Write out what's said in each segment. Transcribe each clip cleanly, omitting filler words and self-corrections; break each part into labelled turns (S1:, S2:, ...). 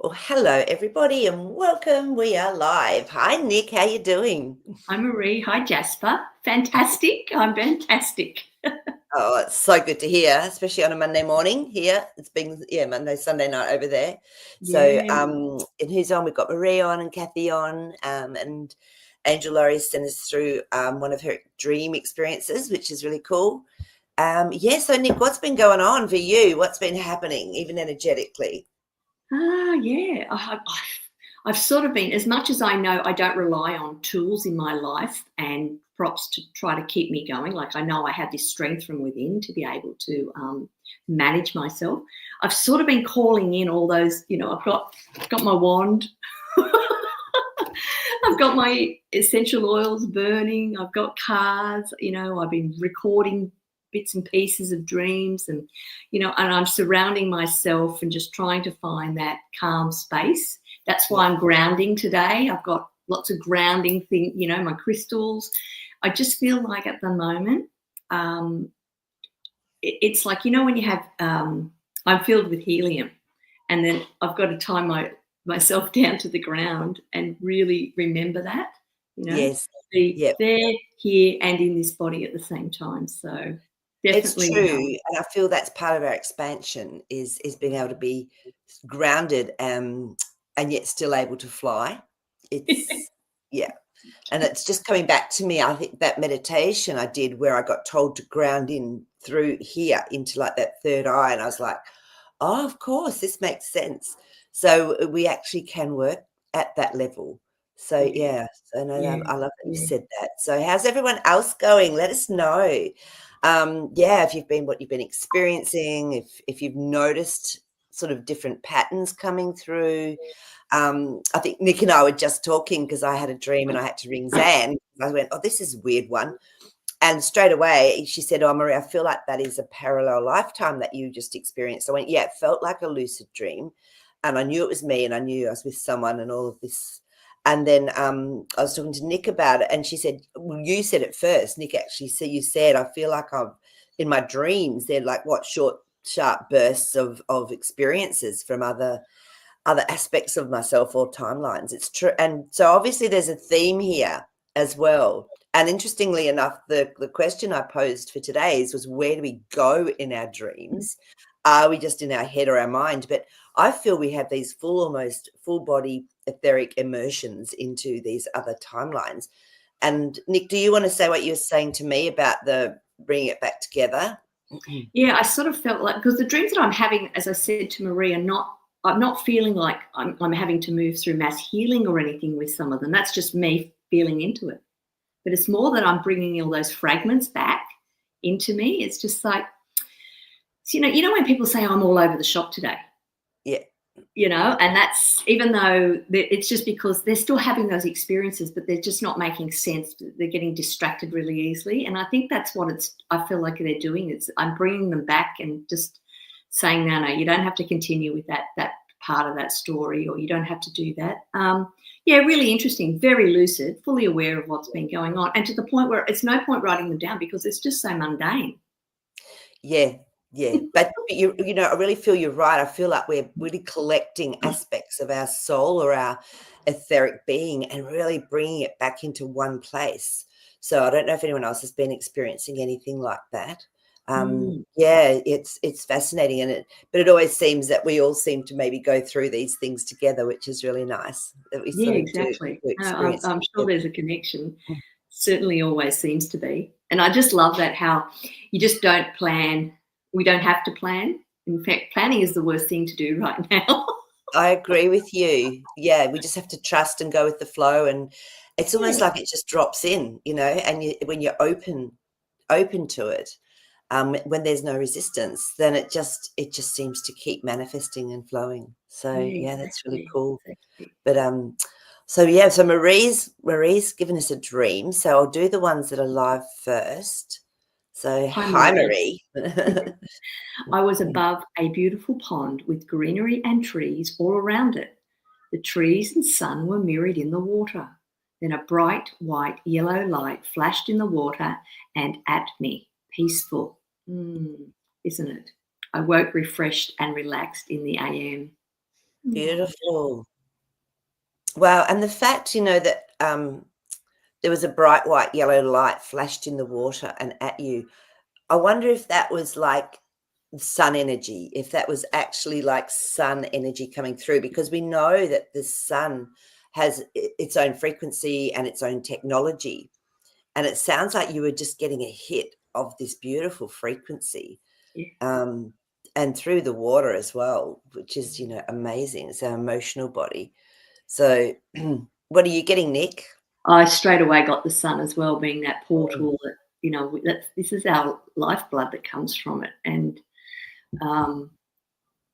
S1: Well, hello everybody and welcome. We are live. Hi Nick, how you doing?
S2: Hi, Marie. Hi, Jasper. Fantastic. I'm fantastic.
S1: Oh, it's so good to hear, especially on a Monday morning here. It's been Monday, Sunday night over there. So
S2: Yeah.
S1: and who's on? We've got Marie on and Kathy on, and Angel Laurie sent us through one of her dream experiences, which is really cool. So Nick, what's been going on for you? What's been happening, even energetically?
S2: Yeah. I've sort of been, as much as I know I don't rely on tools in my life and props to try to keep me going. Like, I know I have this strength from within to be able to manage myself. I've sort of been calling in all those, I've got my wand. I've got my essential oils burning. I've got cards, I've been recording bits and pieces of dreams and I'm surrounding myself and just trying to find that calm space. That's why I'm grounding today. I've got lots of grounding things, my crystals. I just feel like at the moment, it's like, when you have, I'm filled with helium and then I've got to tie myself down to the ground and really remember that,
S1: Yes.
S2: be
S1: Yep.
S2: there, here, and in this body at the same time. So
S1: It's
S2: definitely,
S1: true, and I feel that's part of our expansion is being able to be grounded, and yet still able to fly. It's yeah, and it's just coming back to me, I think that meditation I did where I got told to ground in through here into, like, that third eye, and I was like, "Oh, of course, this makes sense." So, we actually can work at that level. So,
S2: yeah,
S1: yeah, so no,
S2: yeah,
S1: I love that you
S2: yeah.
S1: said that. So how's everyone else going? Let us know. If you've been what you've been experiencing, if you've noticed sort of different patterns coming through. I think Nick and I were just talking because I had a dream and I had to ring Zan. I went, "Oh, this is a weird one." And straight away she said, "Oh, Maria, I feel like that is a parallel lifetime that you just experienced." I went, "Yeah, it felt like a lucid dream." And I knew it was me and I knew I was with someone and all of this. And then I was talking to Nick about it and she said, "Well, you said it first." Nick actually said, "You said, I feel like I'm in my dreams. They're like what short, sharp bursts of experiences from other aspects of myself or timelines." It's true. And so obviously there's a theme here as well. And interestingly enough, the question I posed for today's was, where do we go in our dreams? Are we just in our head or our mind? But I feel we have these almost full body etheric immersions into these other timelines. And Nick, do you want to say what you were saying to me about the bringing it back together?
S2: Yeah, I sort of felt like, because the dreams that I'm having, as I said to Marie, I'm not feeling like I'm having to move through mass healing or anything with some of them. That's just me feeling into it. But it's more that I'm bringing all those fragments back into me. It's just like, when people say, "I'm all over the shop today,"
S1: Yeah.
S2: and that's, even though it's just because they're still having those experiences, but they're just not making sense. They're getting distracted really easily. And I think that's what I feel like they're doing. I'm bringing them back and just saying, no, you don't have to continue with that part of that story, or you don't have to do that. Really interesting, very lucid, fully aware of what's been going on, and to the point where it's no point writing them down because it's just so mundane.
S1: Yeah, yeah, but I really feel you're right. I feel like we're really collecting aspects of our soul or our etheric being and really bringing it back into one place. So I don't know if anyone else has been experiencing anything like that.
S2: Mm.
S1: Yeah, it's fascinating, but it always seems that we all seem to maybe go through these things together, which is really nice that we
S2: Yeah,
S1: sort of do
S2: exactly.
S1: experience
S2: I'm
S1: it
S2: sure
S1: together.
S2: there's a connection. Certainly always seems to be. And I just love that, how you just don't plan. We don't have to plan. In fact, planning is the worst thing to do right now.
S1: I agree with you. Yeah, we just have to trust and go with the flow, and it's almost
S2: Yeah,
S1: like it just drops in, and when you're open to it, when there's no resistance, then it just seems to keep manifesting and flowing. So
S2: yeah,
S1: yeah, that's really
S2: exactly.
S1: cool.
S2: Exactly.
S1: But so Marie's given us a dream. So I'll do the ones that are live first. So
S2: Hi,
S1: hi,
S2: Marie.
S1: Marie.
S2: I was above a beautiful pond with greenery and trees all around it. The trees and sun were mirrored in the water. Then a bright white yellow light flashed in the water and at me. Peaceful. Isn't it? I woke refreshed and relaxed in the AM.
S1: Beautiful. Wow, and the fact, that, there was a bright white yellow light flashed in the water and at you, I wonder if that was like sun energy, if that was actually like sun energy coming through, because we know that the sun has its own frequency and its own technology. And it sounds like you were just getting a hit of this beautiful frequency,
S2: Yeah.
S1: um, and through the water as well, which is, amazing. It's our emotional body. So, what are you getting, Nick?
S2: I straight away got the sun as well, being that
S1: Mm.
S2: portal that, this is our lifeblood that comes from it. And, um,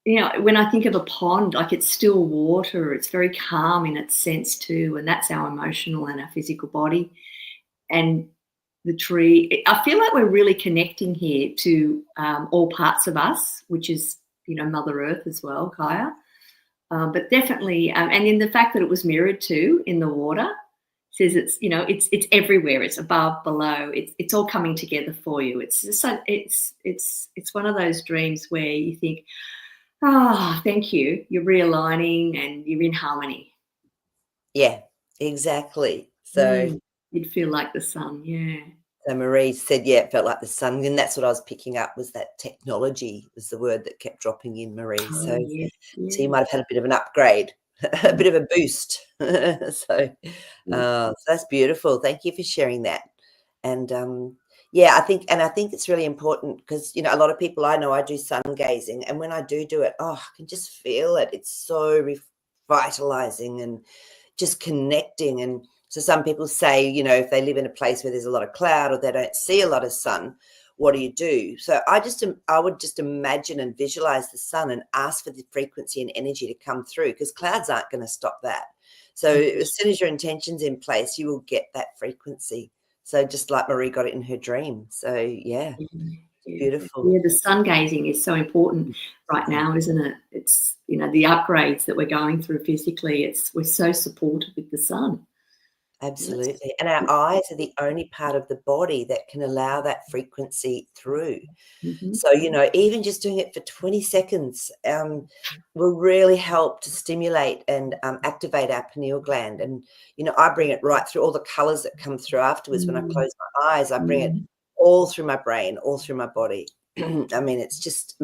S2: when I think of a pond, like it's still water, it's very calm in its sense too. And that's our emotional and our physical body. And the tree, I feel like we're really connecting here to all parts of us, which is, Mother Earth as well, Kaya. But definitely, and in the fact that it was mirrored too in the water, says it's everywhere. It's above, below. It's all coming together for you. It's just it's one of those dreams where you think, thank you. You're realigning and you're in harmony.
S1: Yeah, exactly. So,
S2: You'd feel like the sun. Yeah.
S1: so Marie said, yeah, it felt like the sun. And that's what I was picking up, was that technology was the word that kept dropping in, Marie.
S2: Oh
S1: So,
S2: yes.
S1: so you
S2: Yeah.
S1: might have had a bit of an upgrade, a bit of a boost. So that's beautiful. Thank you for sharing that. And yeah, I think it's really important because a lot of people I know, I do sun gazing, and when I do it, I can just feel it. It's so revitalizing and just connecting. And so some people say, if they live in a place where there's a lot of cloud or they don't see a lot of sun, what do you do? So I would just imagine and visualize the sun and ask for the frequency and energy to come through, because clouds aren't going to stop that. So as soon as your intention's in place, you will get that frequency. So just like Marie got it in her dream. So yeah, beautiful.
S2: Yeah, the sun gazing is so important right now, isn't it? It's the upgrades that we're going through physically. We're so supported with the sun.
S1: Absolutely. And our eyes are the only part of the body that can allow that frequency through.
S2: Mm-hmm.
S1: So, even just doing it for 20 seconds will really help to stimulate and activate our pineal gland. And, I bring it right through all the colors that come through afterwards. When I close my eyes, I bring it all through my brain, all through my body. I mean, it's just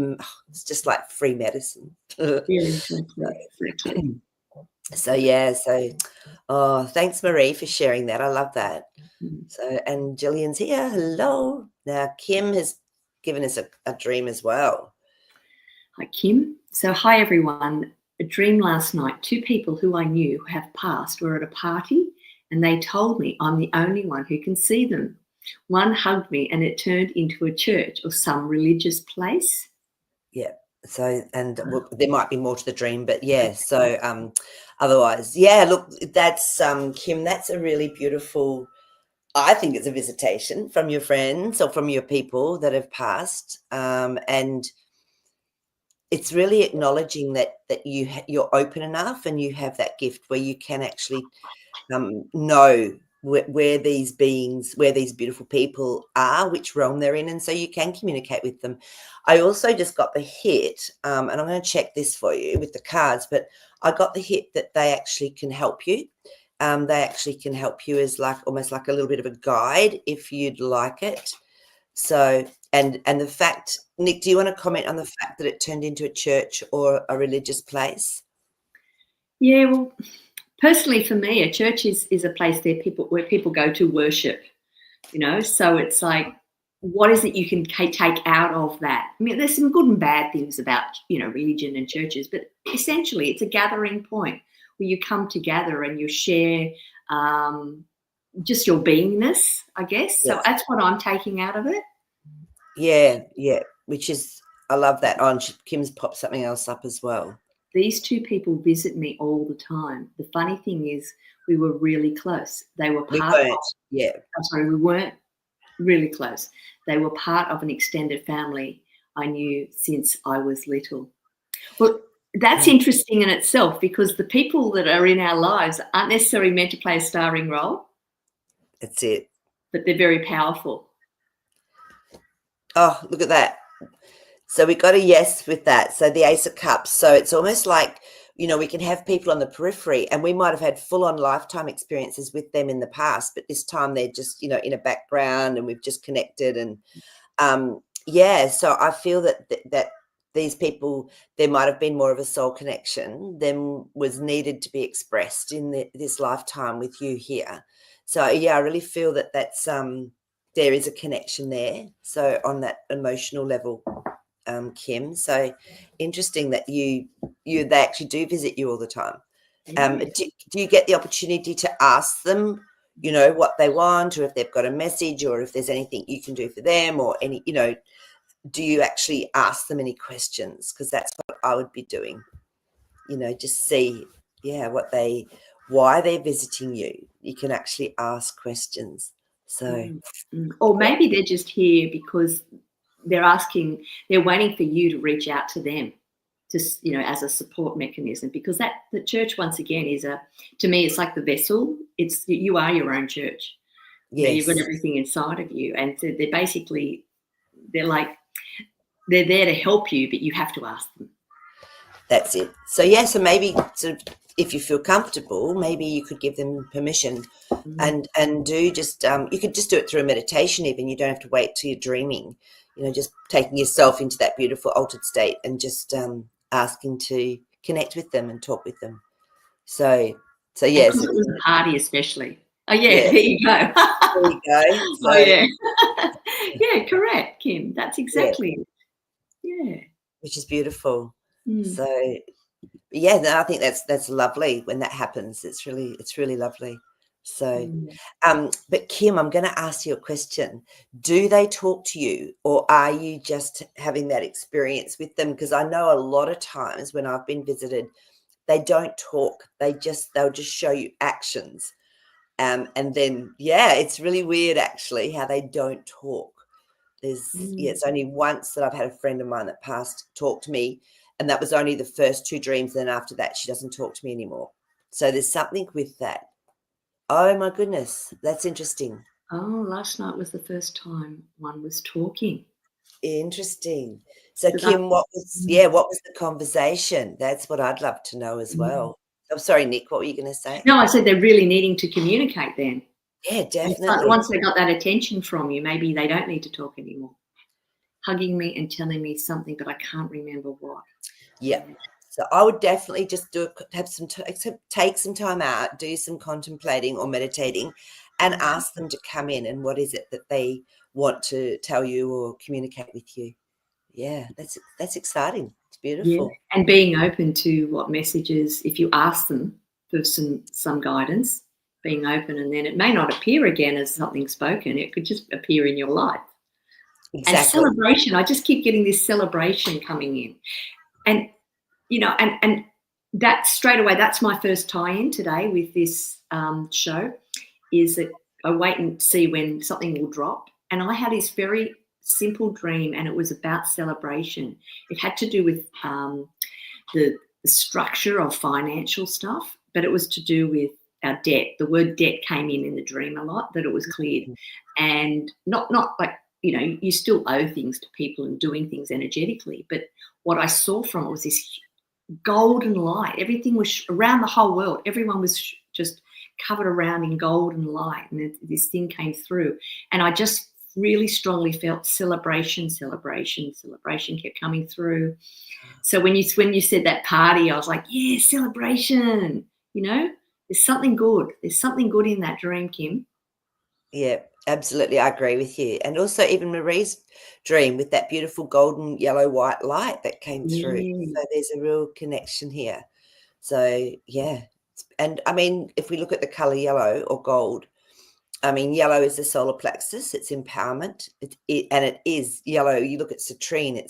S1: like free medicine.
S2: Yeah, exactly.
S1: So, yeah. So, thanks, Marie, for sharing that. I love that. So, and Jillian's here. Hello. Now, Kim has given us a dream as well.
S2: Hi, Kim. So, hi, everyone. A dream last night. 2 people who I knew who have passed were at a party, and they told me I'm the only one who can see them. One hugged me, and it turned into a church or some religious place.
S1: Yeah. So, and there might be more to the dream, but yeah. So, otherwise, yeah. Look, that's Kim. That's a really beautiful. I think it's a visitation from your friends or from your people that have passed, and it's really acknowledging that you're open enough and you have that gift where you can actually know where these beings, where these beautiful people are, which realm they're in, and so you can communicate with them. I also just got the hit, and I'm going to check this for you with the cards, but I got the hit that they actually can help you. They actually can help you as almost like a little bit of a guide if you'd like it. So, and the fact, Nick, do you want to comment on the fact that it turned into a church or a religious place?
S2: Yeah, well, personally for me, a church is a place where people go to worship, so it's like, what is it you can take out of that? I mean, there's some good and bad things about, religion and churches, but essentially it's a gathering point where you come together and you share just your beingness, I guess. So
S1: Yes.
S2: that's what I'm taking out of it.
S1: Yeah, which is, I love that. Oh, and Kim's popped something else up as well.
S2: These 2 people visit me all the time. The funny thing is, we were really close. They were
S1: We
S2: part
S1: weren't, yeah.
S2: I'm sorry, we weren't really close. They were part of an extended family I knew since I was little. Well, that's interesting in itself, because the people that are in our lives aren't necessarily meant to play a starring role.
S1: That's it.
S2: But they're very powerful.
S1: Oh, look at that. So we got a yes with that. So the Ace of Cups. So it's almost like we can have people on the periphery, and we might have had full-on lifetime experiences with them in the past, but this time they're just, in a background, and we've just connected. And so I feel that these people, there might have been more of a soul connection than was needed to be expressed in this lifetime with you here. So yeah, I really feel that that's there is a connection there. So on that emotional level, Kim. So interesting that they actually do visit you all the time. Do you get the opportunity to ask them, what they want, or if they've got a message, or if there's anything you can do for them, or any, do you actually ask them any questions? Because that's what I would be doing. Just see, why they're visiting you. You can actually ask questions. So,
S2: or maybe they're just here because they're waiting for you to reach out to them, just as a support mechanism, because the church, once again, to me, it's like the vessel. You are your own church.
S1: yes.
S2: You've got everything inside of you, and so they're there to help you, but you have to ask them.
S1: That's it. So so maybe sort of, if you feel comfortable, maybe you could give them permission and do just you could just do it through a meditation. Even you don't have to wait till you're dreaming. Just taking yourself into that beautiful altered state and just asking to connect with them and talk with them. So yes,
S2: it was a party, especially. Oh yeah, there you go.
S1: There you go. So,
S2: oh yeah, yeah, correct, Kim. That's exactly it. Yeah,
S1: which is beautiful. So yeah, no, I think that's lovely when that happens. It's really lovely. So, but Kim, I'm going to ask you a question. Do they talk to you, or are you just having that experience with them? Because I know a lot of times when I've been visited, they don't talk. They'll just show you actions. And then, it's really weird actually how they don't talk. It's only once that I've had a friend of mine that passed talk to me, and that was only the first 2 dreams. Then after that, she doesn't talk to me anymore. So there's something with that. Oh my goodness, that's interesting.
S2: Oh, last night was the first time one was talking.
S1: Interesting. So Kim, what was the conversation? That's what I'd love to know as well. I'm sorry, Nick, what were you going to say?
S2: No, I said they're really needing to communicate then.
S1: Yeah, definitely.
S2: Once they got that attention from you, maybe they don't need to talk anymore. Hugging me and telling me something, but I can't remember what.
S1: Yeah. So I would definitely just take some time out, do some contemplating or meditating, and ask them to come in. And what is it that they want to tell you or communicate with you? Yeah, that's exciting. It's beautiful.
S2: Yeah. And being open to what messages, if you ask them for some guidance, being open, and then it may not appear again as something spoken. It could just appear in your life.
S1: Exactly.
S2: And celebration. I just keep getting this celebration coming in. And, and that straight away, that's my first tie-in today with this show, is that I wait and see when something will drop. And I had this very simple dream, and it was about celebration. It had to do with the structure of financial stuff, but it was to do with our debt. The word debt came in the dream a lot, that it was cleared. And not like, you still owe things to people and doing things energetically. But what I saw from it was this golden light. Everything was around the whole world. Everyone was just covered around in golden light. And this thing came through. And I just really strongly felt celebration kept coming through. So when you said that party, I was like, yeah, celebration, there's something good. There's something good in that dream, Kim.
S1: Yeah, absolutely. I agree with you. And also even Marie's dream with that beautiful golden, yellow, white light that came through. So there's a real connection here. So, yeah. And I mean, if we look at the color yellow or gold, I mean, yellow is the solar plexus. It's empowerment. And it is yellow. You look at citrine,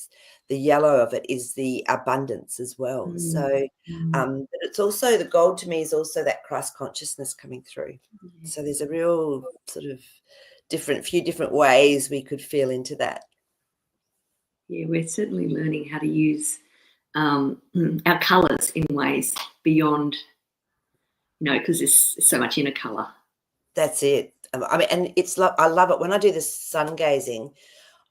S1: the yellow of it is the abundance as well. So, but it's also, the gold to me is also that Christ consciousness coming through. So there's a real sort of few different ways we could feel into that.
S2: Yeah, we're certainly learning how to use our colours in ways beyond, because there's so much inner colour.
S1: That's it. I mean, and I love it when I do this sun gazing.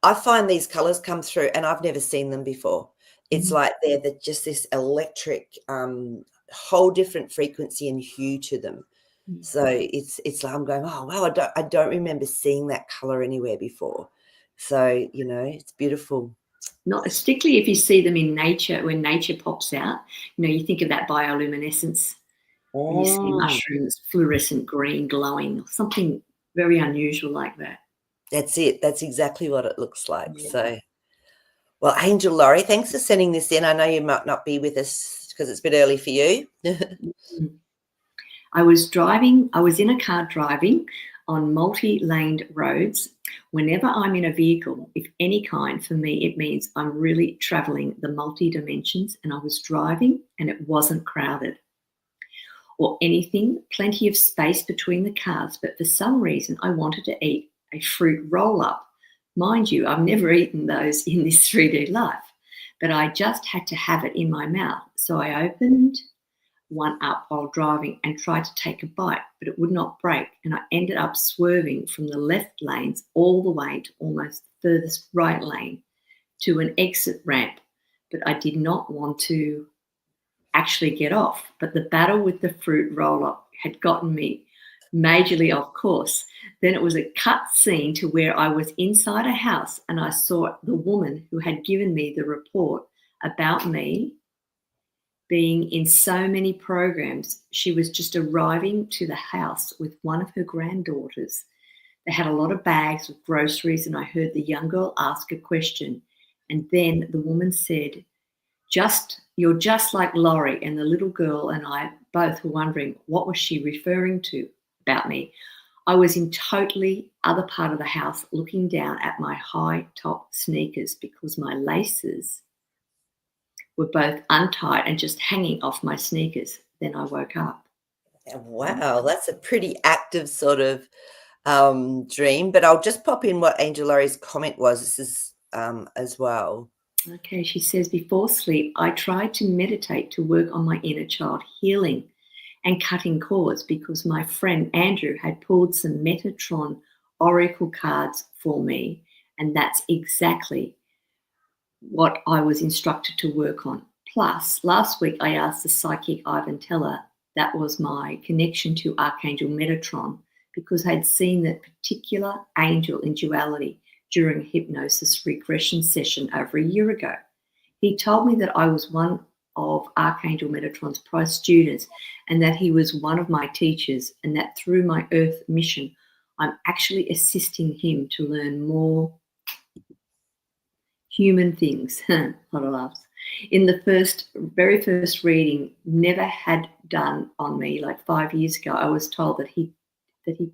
S1: I find these colours come through, and I've never seen them before. It's like they're just this electric, whole different frequency and hue to them. So it's like I'm going, oh wow, I don't remember seeing that color anywhere before. So it's beautiful.
S2: Not particularly if you see them in nature, when nature pops out. You think of that bioluminescence. When you see mushrooms, fluorescent green, glowing, or something very unusual like that.
S1: That's it. That's exactly what it looks like. Yeah. So, well, Angel Laurie, thanks for sending this in. I know you might not be with us because it's a bit early for you.
S2: I was in a car driving on multi-laned roads. Whenever I'm in a vehicle, if any kind, for me, it means I'm really traveling the multi-dimensions, and I was driving and it wasn't crowded or anything, plenty of space between the cars. But for some reason, I wanted to eat a fruit roll-up. Mind you, I've never eaten those in this 3D life, but I just had to have it in my mouth. So I opened one up while driving and tried to take a bite, but it would not break. And I ended up swerving from the left lanes all the way to almost the furthest right lane to an exit ramp. But I did not want to actually get off. But the battle with the fruit roll-up had gotten me majorly off course. Then it was a cut scene to where I was inside a house and I saw the woman who had given me the report about me being in so many programs. She was just arriving to the house with one of her granddaughters. They had a lot of bags of groceries, and I heard the young girl ask a question. And then the woman said, "You're just like Laurie." And the little girl and I both were wondering, what was she referring to about me? I was in totally other part of the house looking down at my high top sneakers because my laces were both untied and just hanging off my sneakers. Then I woke up.
S1: Wow, that's a pretty active sort of dream. But I'll just pop in what Angel Laurie's comment was. This is as well.
S2: Okay, she says, before sleep, I tried to meditate to work on my inner child healing and cutting cords because my friend Andrew had pulled some Metatron oracle cards for me, and that's exactly what I was instructed to work on. Plus, last week I asked the psychic Ivan Teller, that was my connection to Archangel Metatron, because I'd seen that particular angel in duality during a hypnosis regression session over a year ago. He told me that I was one of Archangel Metatron's prize students and that he was one of my teachers, and that through my Earth mission, I'm actually assisting him to learn more human things. A lot of laughs. In the very first reading, never had done on me, like 5 years ago, I was told that he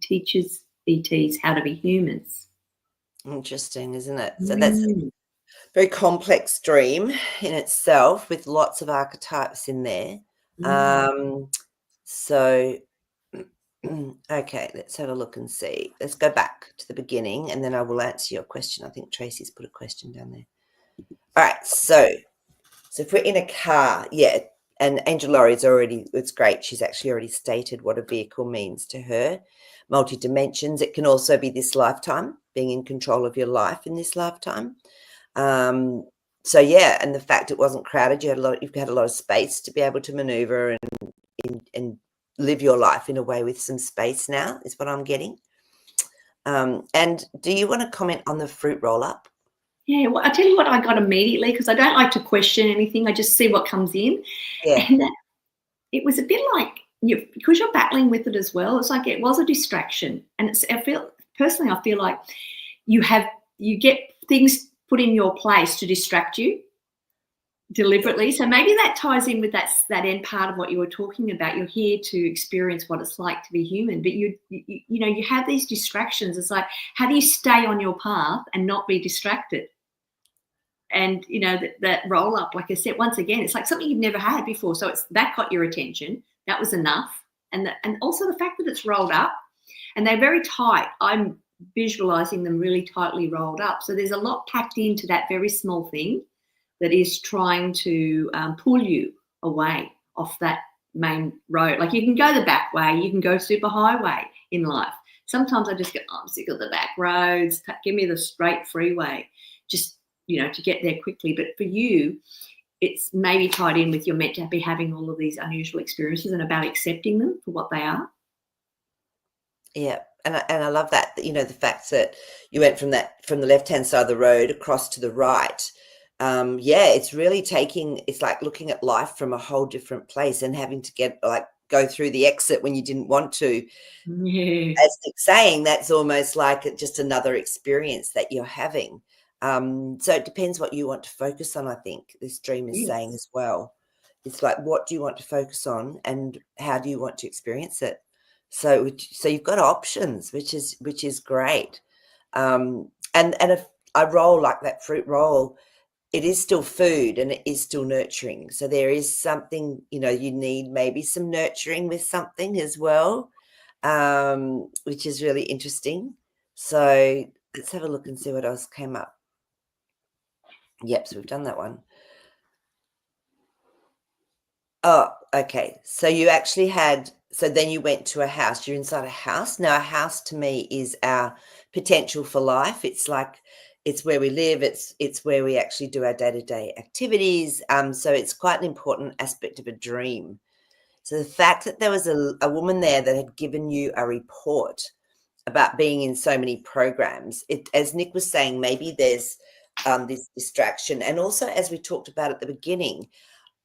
S2: teaches ETs how to be humans.
S1: Interesting, isn't it? So that's a very complex dream in itself with lots of archetypes in there. So, okay, let's have a look and see. Let's go back to the beginning and then I will answer your question. I think Tracy's put a question down there. All right, so if we're in a car, yeah, and Angel Laurie's it's great. She's actually already stated what a vehicle means to her. Multi-dimensions. It can also be this lifetime, being in control of your life in this lifetime. So yeah, and the fact it wasn't crowded, you've had a lot of space to be able to maneuver and live your life in a way with some space now, is what I'm getting. And do you want to comment on the fruit roll-up?
S2: Yeah, well, I tell you what I got immediately, because I don't like to question anything. I just see what comes in.
S1: Yeah.
S2: And it was a bit like, because you're battling with it as well, it's like it was a distraction. And I feel like you get things put in your place to distract you deliberately. So maybe that ties in with that end part of what you were talking about. You're here to experience what it's like to be human, but you have these distractions. It's like, how do you stay on your path and not be distracted? And that roll up, like I said, once again, it's like something you've never had before. So that got your attention. That was enough. And also the fact that it's rolled up and they're very tight. I'm visualizing them really tightly rolled up. So there's a lot packed into that very small thing that is trying to pull you away off that main road. Like you can go the back way, you can go super highway in life. Sometimes I just go, I'm sick of the back roads. Give me the straight freeway, just, to get there quickly. But for you, it's maybe tied in with you're meant to be having all of these unusual experiences and about accepting them for what they are.
S1: Yeah, and I love that, you know, the fact that you went from the left-hand side of the road across to the right. Yeah, it's really it's like looking at life from a whole different place and having to go through the exit when you didn't want to.
S2: Yeah.
S1: As Nick's saying, that's almost like just another experience that you're having. So it depends what you want to focus on, I think this dream is saying as well. It's like, what do you want to focus on and how do you want to experience it? So you've got options, which is great. And if I roll like that fruit roll, it is still food and it is still nurturing. So there is something, you know, you need maybe some nurturing with something as well, which is really interesting. So let's have a look and see what else came up. Yep, so we've done that one. Oh, okay. So you actually then you went to a house. You're inside a house. Now, a house to me is our potential for life. It's where we live. It's where we actually do our day-to-day activities. So it's quite an important aspect of a dream. So the fact that there was a woman there that had given you a report about being in so many programs, as Nick was saying, maybe there's this distraction. And also, as we talked about at the beginning,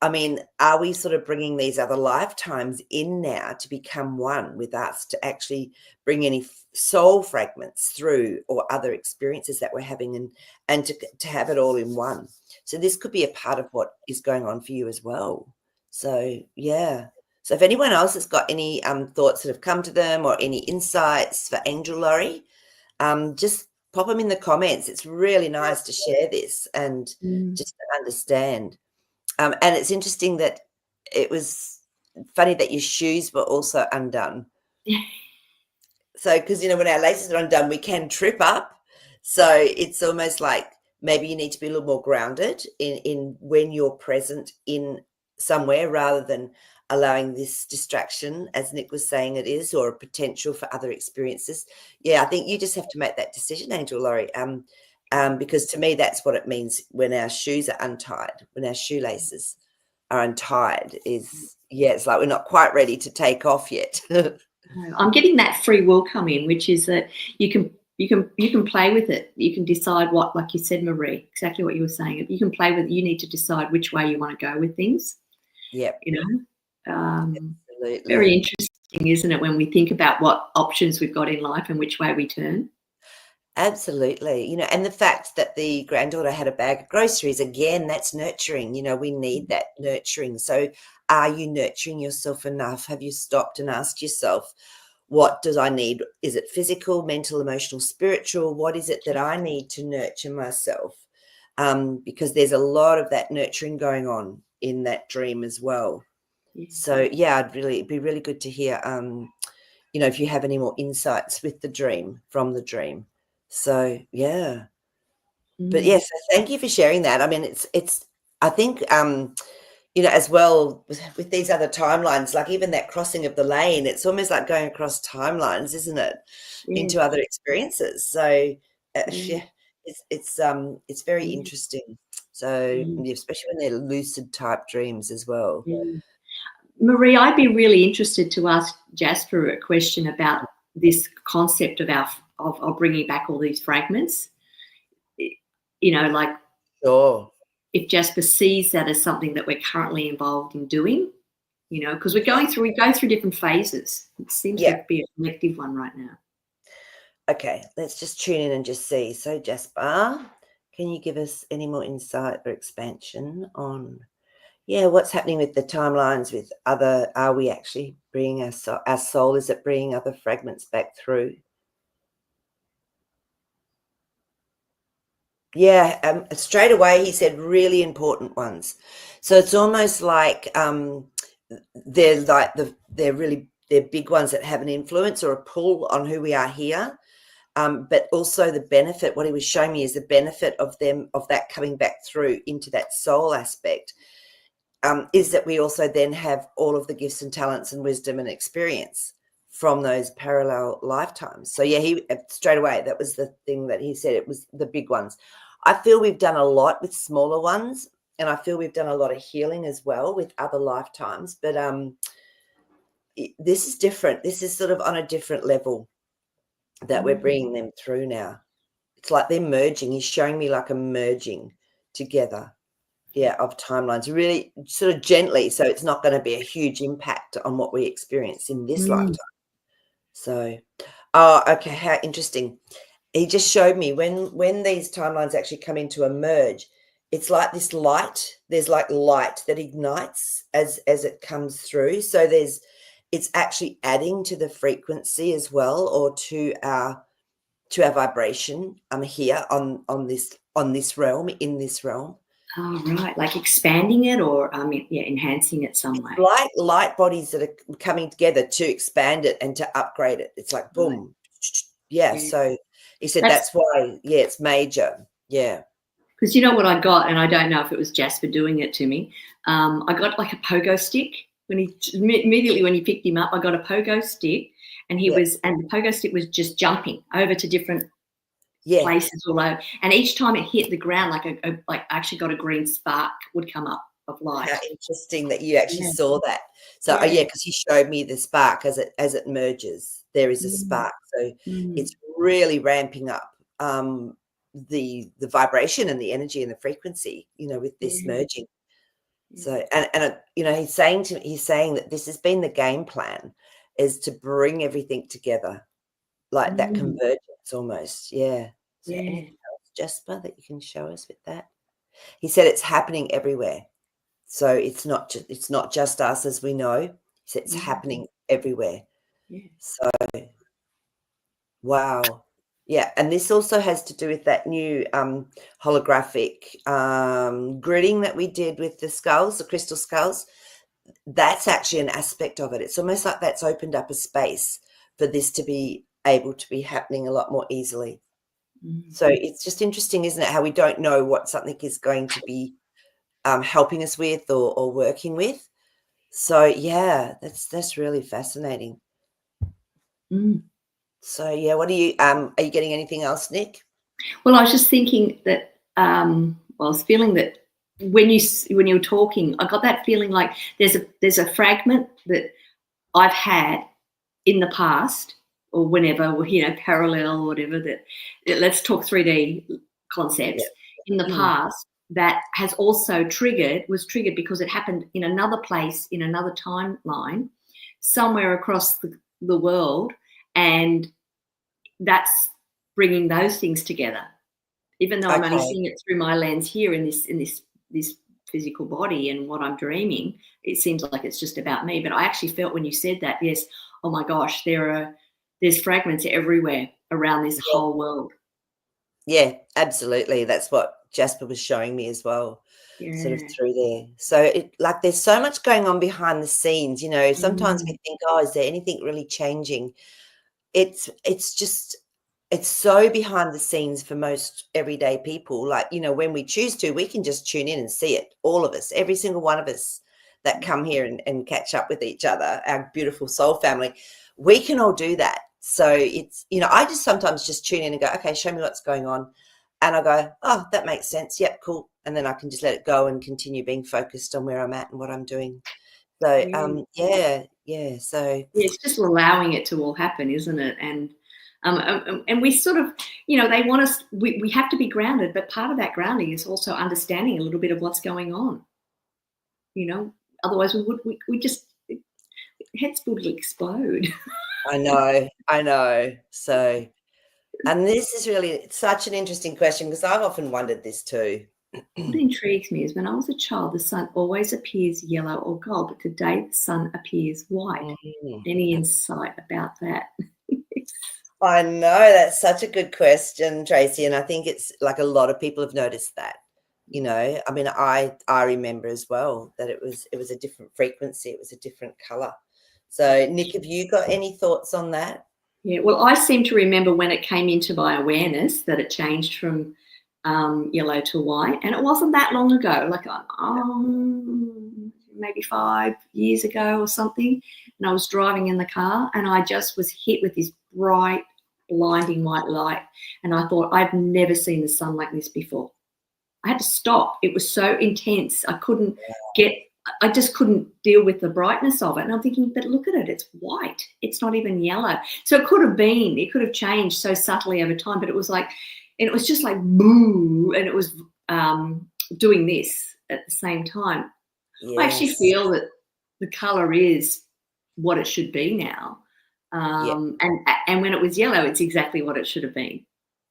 S1: I mean, are we sort of bringing these other lifetimes in now to become one with us, to actually bring any soul fragments through or other experiences that we're having and to have it all in one? So this could be a part of what is going on for you as well. So, yeah. So if anyone else has got any thoughts that have come to them or any insights for Angel Laurie, just pop them in the comments. It's really nice to share this and just to understand. And it's interesting that it was funny that your shoes were also undone. So, because, you know, when our laces are undone, we can trip up. So it's almost like maybe you need to be a little more grounded in when you're present in somewhere rather than allowing this distraction, as Nick was saying it is, or a potential for other experiences. Yeah, I think you just have to make that decision, Angel Laurie. Because to me, that's what it means when our shoes are untied, when our shoelaces are untied it's like we're not quite ready to take off yet.
S2: I'm getting that free will come in, which is that you can play with it. You can decide what, like you said, Marie, exactly what you were saying. You can play with it. You need to decide which way you want to go with things.
S1: Yep.
S2: You know,
S1: Absolutely.
S2: Very interesting, isn't it, when we think about what options we've got in life and which way we turn?
S1: Absolutely. You know, and the fact that the granddaughter had a bag of groceries, again, that's nurturing. You know, we need that nurturing. So are you nurturing yourself enough? Have you stopped and asked yourself, what do I need? Is it physical, mental, emotional, spiritual? What is it that I need to nurture myself? Because there's a lot of that nurturing going on in that dream as well.
S2: Yeah.
S1: So yeah, it'd be really good to hear, you know, if you have any more insights with the dream, from the dream. So yeah. But yes, thank you for sharing that. I mean, it's I think you know, as well with these other timelines, like even that crossing of the lane, it's almost like going across timelines, isn't it? Into other experiences. So yeah, it's very interesting. So especially when they're lucid type dreams as well.
S2: Marie, I'd be really interested to ask Jasper a question about this concept of bringing back all these fragments. You know, like,
S1: Sure.
S2: if Jasper sees that as something that we're currently involved in doing, you know, because we go through different phases. It seems to be a collective one right now.
S1: Okay, let's just tune in and just see. So Jasper, can you give us any more insight or expansion on, what's happening with the timelines with are we actually bringing our soul, is it bringing other fragments back through? Yeah, straight away he said really important ones. So it's almost like they're big ones that have an influence or a pull on who we are here. But also the benefit, what he was showing me is the benefit of that coming back through into that soul aspect, is that we also then have all of the gifts and talents and wisdom and experience from those parallel lifetimes. So yeah, he straight away, that was the thing that he said, it was the big ones. I feel we've done a lot with smaller ones, and I feel we've done a lot of healing as well with other lifetimes, but this is different. This is sort of on a different level that we're bringing them through now. It's like they're merging. He's showing me like a merging together, of timelines, really sort of gently, so it's not going to be a huge impact on what we experience in this lifetime. So, okay, how interesting. He just showed me when these timelines actually come into a merge, it's like this light. There's like light that ignites as it comes through. So it's actually adding to the frequency as well, or to our vibration here on this realm, in this realm.
S2: Oh, right. Like expanding it, or enhancing it some way.
S1: Like light bodies that are coming together to expand it and to upgrade it. It's like boom. Yeah. So he said that's why, it's major. Yeah.
S2: Because you know what I got, and I don't know if it was Jasper doing it to me. I got like a pogo stick immediately when he picked him up. I got a pogo stick, and and the pogo stick was just jumping over to different places all over. And each time it hit the ground, I actually got a green spark would come up of light.
S1: How interesting that you actually saw that. So because he showed me the spark as it merges. There is a spark, so it's really ramping up the vibration and the energy and the frequency, with this merging. So and he's saying that this has been the game plan, is to bring everything together, like that convergence almost. Yeah. So anything else, Jasper, that you can show us with that? He said it's happening everywhere. So it's not just us, as we know. He said it's happening everywhere.
S2: Yeah.
S1: So wow. Yeah, and this also has to do with that new holographic gridding that we did with the skulls, the crystal skulls. That's actually an aspect of it. It's almost like that's opened up a space for this to be able to be happening a lot more easily. So it's just interesting, isn't it, how we don't know what something is going to be helping us with or working with. So yeah, that's really fascinating. So what are you getting anything else, Nick?
S2: Well, I was just thinking that I was feeling that when you were talking, I got that feeling like there's a fragment that I've had in the past, or whenever, parallel or whatever, that let's talk 3D concepts in the past, that has also was triggered because it happened in another place, in another timeline, somewhere across the world, and that's bringing those things together. Even though I'm only seeing it through my lens here in this physical body and what I'm dreaming, it seems like it's just about me. But I actually felt when you said that, yes, oh my gosh, there's fragments everywhere around this whole world.
S1: Yeah, absolutely. That's what Jasper was showing me as well, sort of through there. So there's so much going on behind the scenes. Sometimes we think, is there anything really changing? It's so behind the scenes for most everyday people. When we choose to, we can just tune in and see it. All of us, every single one of us that come here and catch up with each other, our beautiful soul family, we can all do that. So it's, I just sometimes just tune in and go, okay, show me what's going on. And I go, oh, that makes sense. Yep, cool. And then I can just let it go and continue being focused on where I'm at and what I'm doing. So, So
S2: it's just allowing it to all happen, isn't it? And we sort of, they want us, we have to be grounded, but part of that grounding is also understanding a little bit of what's going on. Otherwise we just, heads would explode.
S1: I know. So, and this is really such an interesting question, because I've often wondered this too.
S2: What intrigues me is when I was a child, the sun always appears yellow or gold, but today the sun appears white. Any insight about that?
S1: I know, that's such a good question, Tracy, and I think it's like a lot of people have noticed that. I mean, I remember as well that it was a different frequency, it was a different color. So, Nick, have you got any thoughts on that?
S2: Yeah, well, I seem to remember when it came into my awareness that it changed from yellow to white, and it wasn't that long ago, like maybe 5 years ago or something. And I was driving in the car, and I just was hit with this bright, blinding white light, and I thought, I've never seen the sun like this before. I had to stop. It was so intense. I just couldn't deal with the brightness of it. And I'm thinking, but look at it, it's white. It's not even yellow. So it could have changed so subtly over time, but it was like, and it was just like boo, and it was doing this at the same time.
S1: Yes.
S2: I actually feel that the colour is what it should be now. And when it was yellow, it's exactly what it should have been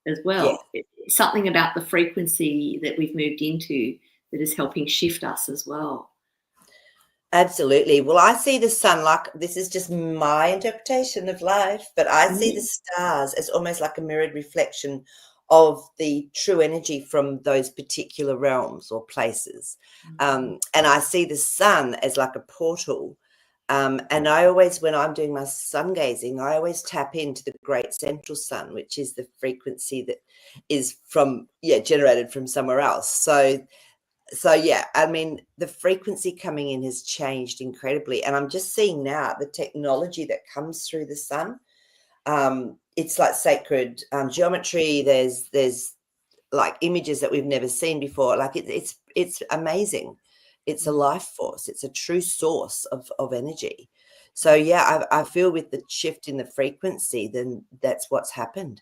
S2: as well. It's something about the frequency that we've moved into that is helping shift us as well.
S1: Absolutely. Well, I see the sun, like, this is just my interpretation of life, but I see the stars as almost like a mirrored reflection of the true energy from those particular realms or places. And I see the sun as like a portal. And I always, when I'm doing my sun gazing, I always tap into the great central sun, which is the frequency that is generated from somewhere else. So yeah, I mean, the frequency coming in has changed incredibly. And I'm just seeing now the technology that comes through the sun. It's like sacred geometry. There's like images that we've never seen before. Like it's amazing. It's a life force. It's a true source of energy. So yeah, I feel with the shift in the frequency, then that's what's happened.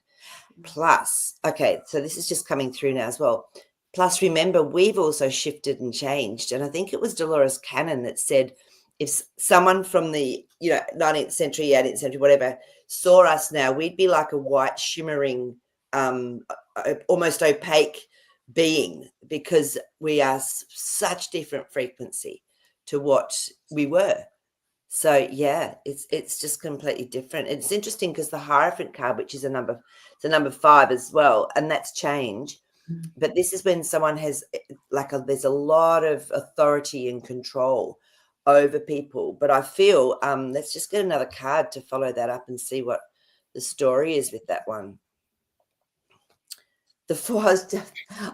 S1: Plus, okay, so this is just coming through now as well. Plus, remember, we've also shifted and changed. And I think it was Dolores Cannon that said, if someone from the 19th century, 18th century, whatever, saw us now, we'd be like a white shimmering, almost opaque being, because we are such different frequency to what we were. So yeah, it's just completely different. It's interesting because the Hierophant card, which is a number 5 as well, and that's change. But this is when someone has there's a lot of authority and control over people. But I feel let's just get another card to follow that up and see what the story is with that one. The Four.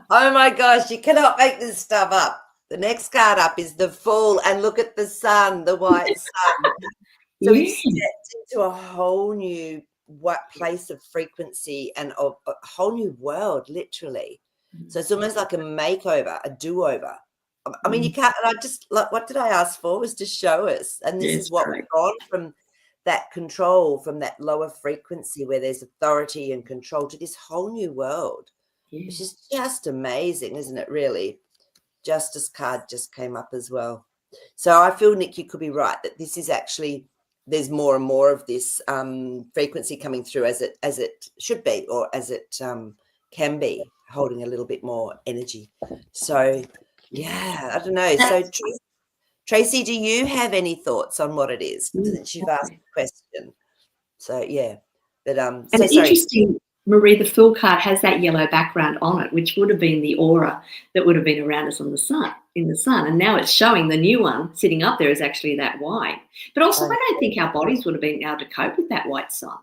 S1: Oh my gosh, you cannot make this stuff up. The next card up is the Fool, and look at the sun, the white sun. So we've stepped into a whole new place of frequency and of a whole new world, literally. So it's almost like a makeover, a do-over. I mean, you can't, and I just, like, what did I ask for was to show us. And this is what we've gone from, that control, from that lower frequency where there's authority and control, to this whole new world, which is just amazing, isn't it, really? Justice card just came up as well. So I feel, Nick, you could be right that this is actually, there's more and more of this frequency coming through as it should be, or as it can be, holding a little bit more energy. So yeah, I don't know. So Tracy, do you have any thoughts on what it is, since you've asked the question? So yeah, but
S2: and it's interesting, Marie, the Fool card has that yellow background on it, which would have been the aura that would have been around us in the sun, and now it's showing the new one sitting up there is actually that white. But also, I don't think our bodies would have been able to cope with that white sun.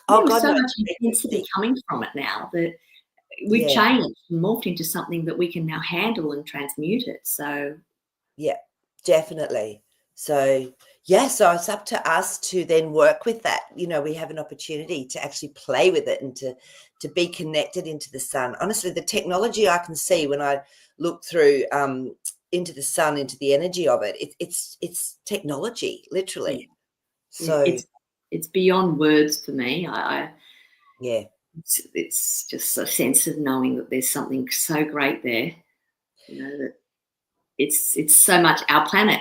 S2: There's so much intensity coming from it now that we've changed and morphed into something that we can now handle and transmute it. So
S1: yeah, definitely. So yeah, so it's up to us to then work with that. We have an opportunity to actually play with it and to be connected into the sun. Honestly, the technology I can see when I look through into the sun, into the energy of it, it's technology, literally. So
S2: it's beyond words for me.
S1: Yeah.
S2: It's just a sense of knowing that there's something so great there, that it's so much our planet,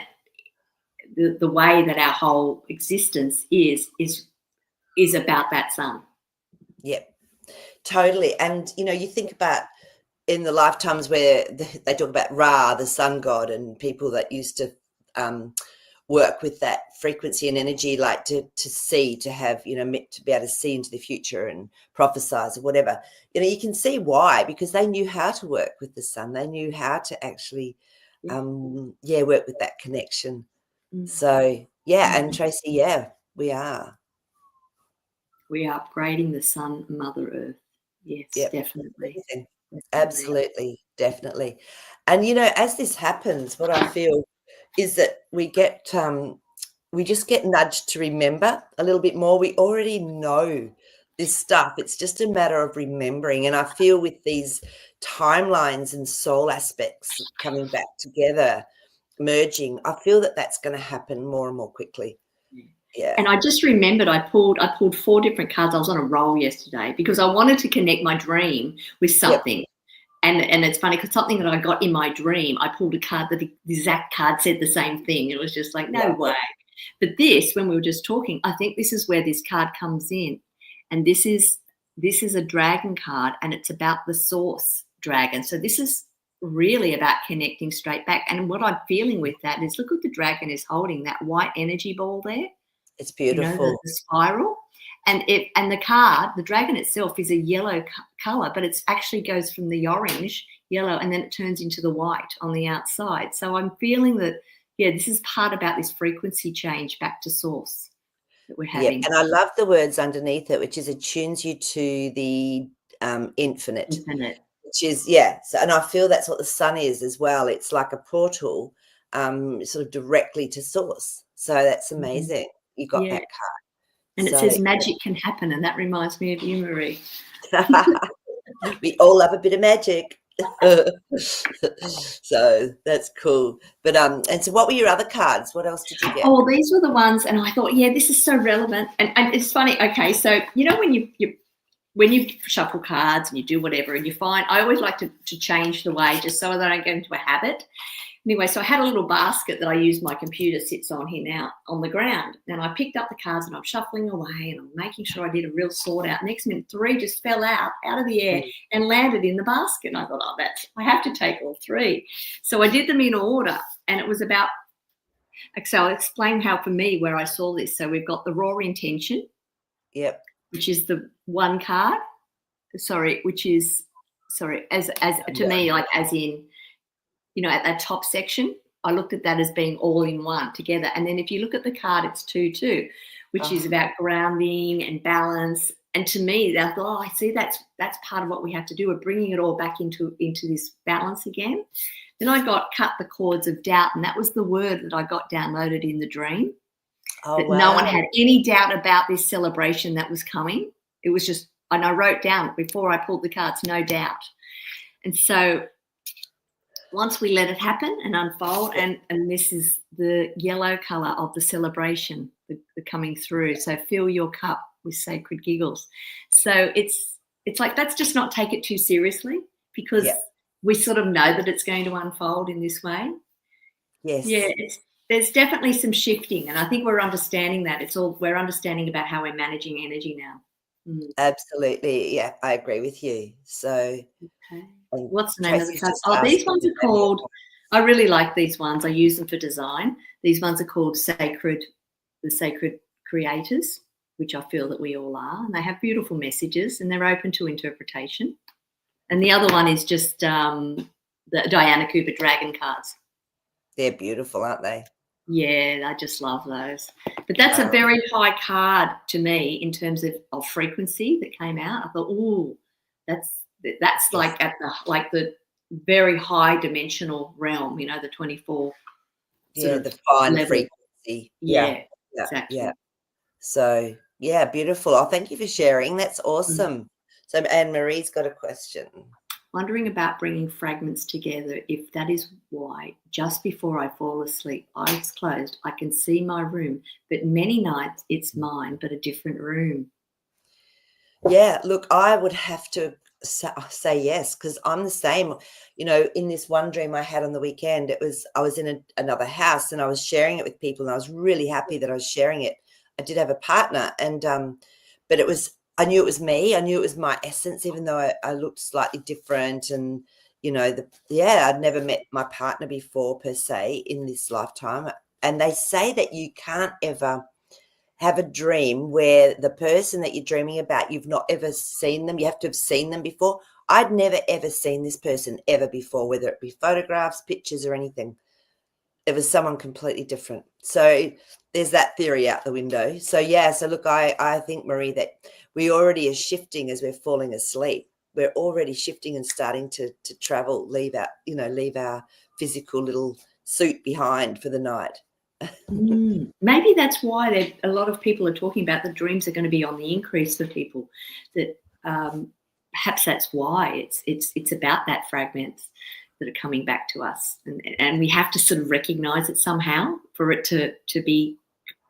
S2: the way that our whole existence is about that sun.
S1: Yep, totally. And, you think about in the lifetimes where they talk about Ra, the sun god, and people that used to work with that frequency and energy, like to see, to have, to be able to see into the future and prophesize or whatever, you can see why, because they knew how to work with the sun. They knew how to actually, work with that connection. So, yeah. And Tracy, we are.
S2: We are upgrading the sun, Mother Earth. Yes, definitely.
S1: Absolutely, definitely. And, as this happens, what I feel is that we just get nudged to remember a little bit more. We already know this stuff. It's just a matter of remembering. And I feel with these timelines and soul aspects coming back together, merging, I feel that that's going to happen more and more quickly. Yeah.
S2: And I just remembered I pulled 4 different cards. I was on a roll yesterday because I wanted to connect my dream with something. Yep. And it's funny because something that I got in my dream, I pulled a card that the exact card said the same thing. It was just like, no way. But this, when we were just talking, I think this is where this card comes in. And this is a dragon card, and it's about the source dragon. So this is really about connecting straight back. And what I'm feeling with that is, look what the dragon is holding, that white energy ball there.
S1: It's beautiful.
S2: You know, the spiral. And the card, the dragon itself, is a yellow color, but it actually goes from the orange, yellow, and then it turns into the white on the outside. So I'm feeling that, yeah, this is part about this frequency change back to source that we're having.
S1: Yeah, and I love the words underneath it, which is attunes you to the infinite. Which is, so, and I feel that's what the sun is as well. It's like a portal sort of directly to source. So that's amazing. You got that card.
S2: And it says magic can happen, and that reminds me of you, Marie.
S1: We all love a bit of magic. So that's cool. But and so what were your other cards? What else did you get?
S2: Oh, these were the ones, and I thought, yeah, this is so relevant. And it's funny. Okay, so you know when you shuffle cards and you do whatever and you find, I always like to change the way just so that I don't get into a habit. Anyway, so I had a little basket that I use my computer sits on here now on the ground. And I picked up the cards and I'm shuffling away and I'm making sure I did a real sort out. Next minute, 3 just fell out of the air and landed in the basket. And I thought, I have to take all 3. So I did them in order, and it was about, so I'll explain how for me where I saw this. So we've got the raw intention.
S1: Yep.
S2: Which is the one card. As to me, like as in, you know, at that top section, I looked at that as being all in one together. And then if you look at the card, it's 2-2, which is about grounding and balance. And to me, I thought, I see that's part of what we have to do. We're bringing it all back into this balance again. Then I got cut the cords of doubt, and that was the word that I got downloaded in the dream. That no one had any doubt about this celebration that was coming. It was just, and I wrote down before I pulled the cards, no doubt. And so once we let it happen and unfold, and this is the yellow colour of the celebration, the coming through. So fill your cup with sacred giggles. So it's like, let's just not take it too seriously, because we sort of know that it's going to unfold in this way.
S1: Yes.
S2: Yeah, there's definitely some shifting, and I think we're understanding that. We're understanding about how we're managing energy now.
S1: Absolutely. Yeah, I agree with you. So
S2: what's the name of the cards? Oh, these ones are called, I really like these ones. I use them for design. These ones are called the Sacred Creators, which I feel that we all are, and they have beautiful messages and they're open to interpretation. And the other one is just the Diana Cooper Dragon cards.
S1: They're beautiful, aren't they?
S2: Yeah, I just love those. But that's a very high card to me in terms of frequency that came out. I thought, oh, that's like at the very high dimensional realm, you know, the 24.
S1: The fine level. Frequency.
S2: Yeah, exactly.
S1: Yeah. So, yeah, beautiful. Oh, thank you for sharing. That's awesome. So Anne-Marie's got a question.
S2: Wondering about bringing fragments together, if that is why just before I fall asleep, eyes closed, I can see my room, but many nights it's mine, but a different room.
S1: Yeah, look, I would have to say yes, because I'm the same. You know, in this one dream I had on the weekend, I was in another house and I was sharing it with people, and I was really happy that I was sharing it. I did have a partner, and but I knew it was me. I knew it was my essence, even though I looked slightly different. And, you know, I'd never met my partner before per se in this lifetime. And they say that you can't ever have a dream where the person that you're dreaming about, you've not ever seen them. You have to have seen them before. I'd never, ever seen this person ever before, whether it be photographs, pictures or anything. It was someone completely different. So there's that theory out the window. So, yeah, so look, I think, Marie, that we already are shifting as we're falling asleep. We're already shifting and starting to travel, leave our physical little suit behind for the night.
S2: Maybe that's why a lot of people are talking about the dreams are going to be on the increase for people. That perhaps that's why it's about that fragments that are coming back to us, and we have to sort of recognise it somehow for it to be